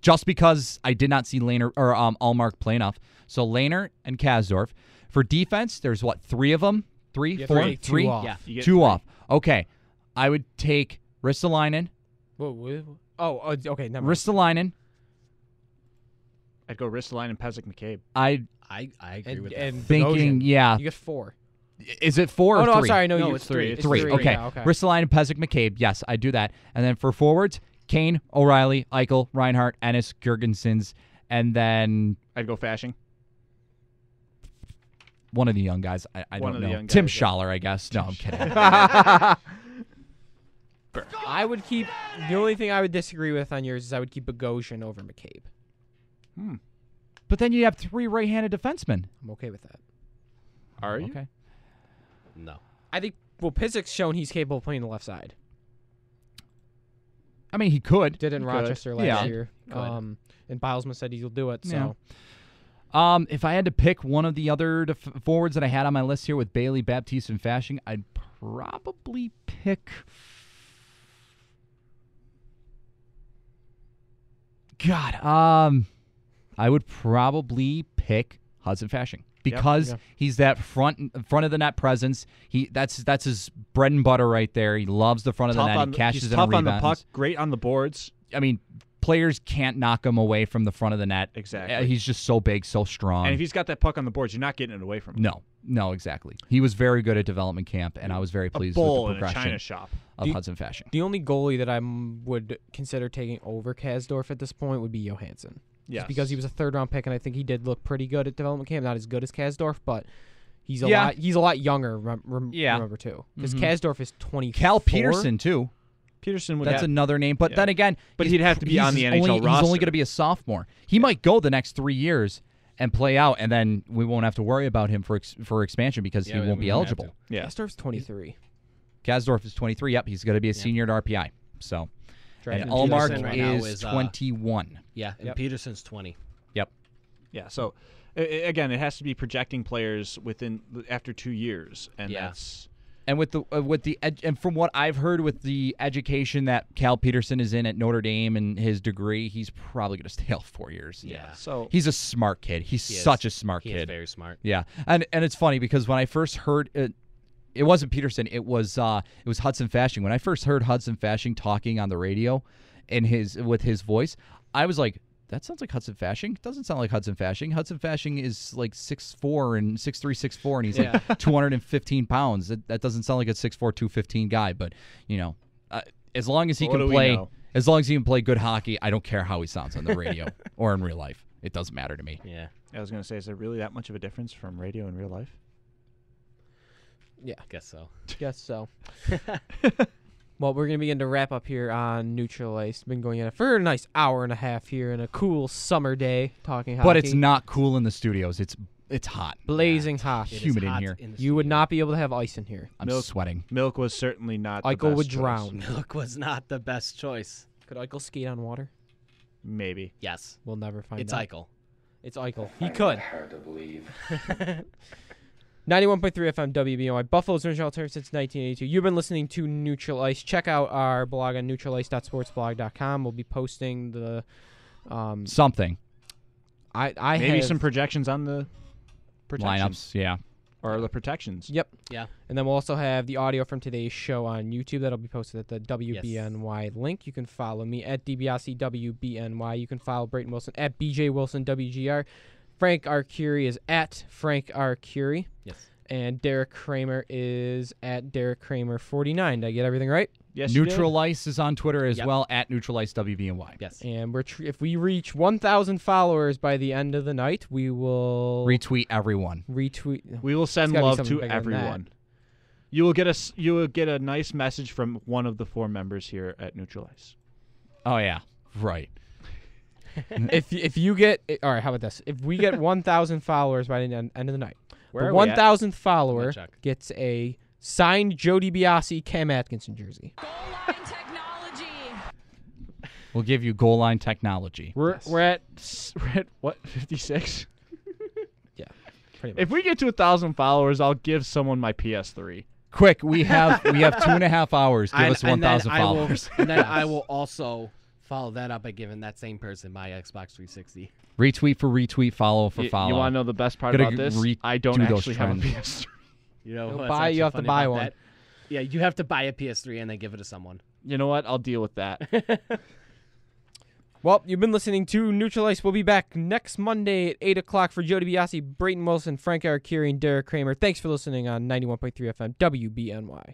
just because I did not see Lehner or Ullmark play enough. So Lehner and Kasdorf. For defense, there's what, 3 of them? 3, You have 4, to take 2 3? off. Yeah. You get 2 3. off. Okay. I would take Ristolainen. Okay. Never mind. Ristolainen. I'd go Ristolainen and Pezic McCabe. I I agree And, with that. and thinking, Bogosian. yeah. You get 4. Is it 4 or Oh, no, 3? I'm sorry. No, No, you, it's 3. It's 3. Okay. Yeah, okay. Ristolainen, Pezic, McCabe. Yes, I do that. And then for forwards, Kane, O'Reilly, Eichel, Reinhart, Ennis, Gergensons, and then I'd go Fashing. one of the young guys. I One don't of the know. young Tim guys, yeah. Schaller, I guess. No, I'm kidding. I would keep. The only thing I would disagree with on yours is I would keep Bogosian over McCabe. But then you have 3 right-handed defensemen. I'm okay with that. Are you? Okay. No. I think. Well, Pizik's shown he's capable of playing the left side. I mean, he could. Did it in He could. Rochester last Yeah. year. Could. And Bilesman said he'll do it. Yeah. So If I had to pick one of the other forwards that I had on my list here with Bailey, Baptiste, and Fashing, I'd probably pick. God, I would probably pick Hudson Fashing because he's that front of the net presence. That's his bread and butter right there. He loves the front of the net. He catches he's it tough on on the rebounds. puck, great on the boards. I mean, players can't knock him away from the front of the net. Exactly. He's just so big, so strong. And if he's got that puck on the boards, you're not getting it away from him. No, exactly. He was very good at development camp, and I was very A pleased bull with the in a progression china shop. of Hudson Fashing. the only goalie that I would consider taking over Kasdorf at this point would be Johansson. Yes. Just because he was a 3rd-round pick, and I think he did look pretty good at development camp. Not as good as Kasdorf, but he's a Yeah. lot. He's a lot younger. Yeah. Remember too, because Mhm. Kasdorf is 24. Cal Peterson too. Peterson would That's have, another name, but yeah. then again, But he's- he'd have to be on the he's NHL only, He's roster. only going to be a sophomore. He might go the next 3 years and play out, and then we won't have to worry about him for expansion because Yeah, he we won't be wouldn't have eligible. Yeah. Kasdorf's 23. Kasdorf is 23. Yep, he's going to be a senior at RPI. So, Drafted and in Ullmark Peterson right now is is, 21. Yeah, and Yep. Peterson's 20. Yeah. So again, it has to be projecting players after 2 years, and Yeah. that's And with and from what I've heard with the education that Cal Peterson is in at Notre Dame and his degree, he's probably going to stay out 4 years. Yeah. so. He's a smart kid. He's He is. such a smart He kid. is very smart. Yeah, and it's funny because when I first heard it, it wasn't Peterson. It was Hudson Fashing. When I first heard Hudson Fashing talking on the radio, with his voice, I was like, that sounds like Hudson Fashing. It doesn't sound like Hudson Fashing. Hudson Fashing is like 6'4" and 6'3", 6'4", and he's like 215 pounds. That doesn't sound like a 6'4", 215 guy. But as long as he What can do we play, know? as long as he can play good hockey, I don't care how he sounds on the radio or in real life. It doesn't matter to me. Yeah. I was going to say, is there really that much of a difference from radio and real life? Yeah, Guess so. guess so. Well, we're going to begin to wrap up here on Neutral Ice. Been going in for a nice hour and a half here in a cool summer day talking hockey. But it's not cool in the studios. It's hot. blazing hot. It is Humid in hot here. the You would studio. not be able to have ice in here. I'm Milk. sweating. Milk was certainly not the Eichel best would choice. drown. Milk was not the best choice. Could Eichel skate on water? Maybe. Yes. We'll never find It's out. Eichel. It's Eichel. He could. Hard to believe. 91.3 FM WBNY, Buffalo's original alternative since 1982. You've been listening to Neutral Ice. Check out our blog on neutralice.sportsblog.com. We'll be posting the Something. I Maybe have, some projections on the protections. Lineups, yeah. Or the protections. Yep. Yeah. And then we'll also have the audio from today's show on YouTube. That'll be posted at the WBNY link. You can follow me at DiBiase WBNY. You can follow Brayton Wilson at BJ Wilson WGR. Frank R. Curie is at Frank R. Curie. Yes. And Derek Kramer is at Derek Kramer 49. Did I get everything right? Yes, Neutral Ice is on Twitter as Yep. well, at Neutral Ice WBNY. Yes. And if we reach 1,000 followers by the end of the night, we will Retweet everyone. retweet. We will send gotta be love something to bigger than that. everyone. You will get a nice message from one of the 4 members here at Neutral Ice. Oh, yeah. Right. if you get all right, how about this? If we get 1,000 followers by the end of the night, Where the are we at? 1,000th follower check. gets a signed Joe DiBiase Cam Atkinson jersey. We'll give you goal line technology. We're Yes. we're at what, 56? Yeah, pretty much. If we get to 1,000 followers, I'll give someone my PS3. Quick, we have 2.5 hours. Give us 1,000 followers. And then I will also follow that up by giving that same person my Xbox 360. Retweet for retweet, follow for follow. You want to know the best part Gotta about this? I don't do those actually have a trends. PS3. You know, You'll what's buy- you actually have to funny buy about one. that? Yeah, you have to buy a PS3 and then give it to someone. You know what? I'll deal with that. Well, you've been listening to Neutral Ice. We'll be back next Monday at 8 o'clock for Joe DiBiase, Brayton Wilson, Frank R. Curie, and Derek Kramer. Thanks for listening on 91.3 FM WBNY.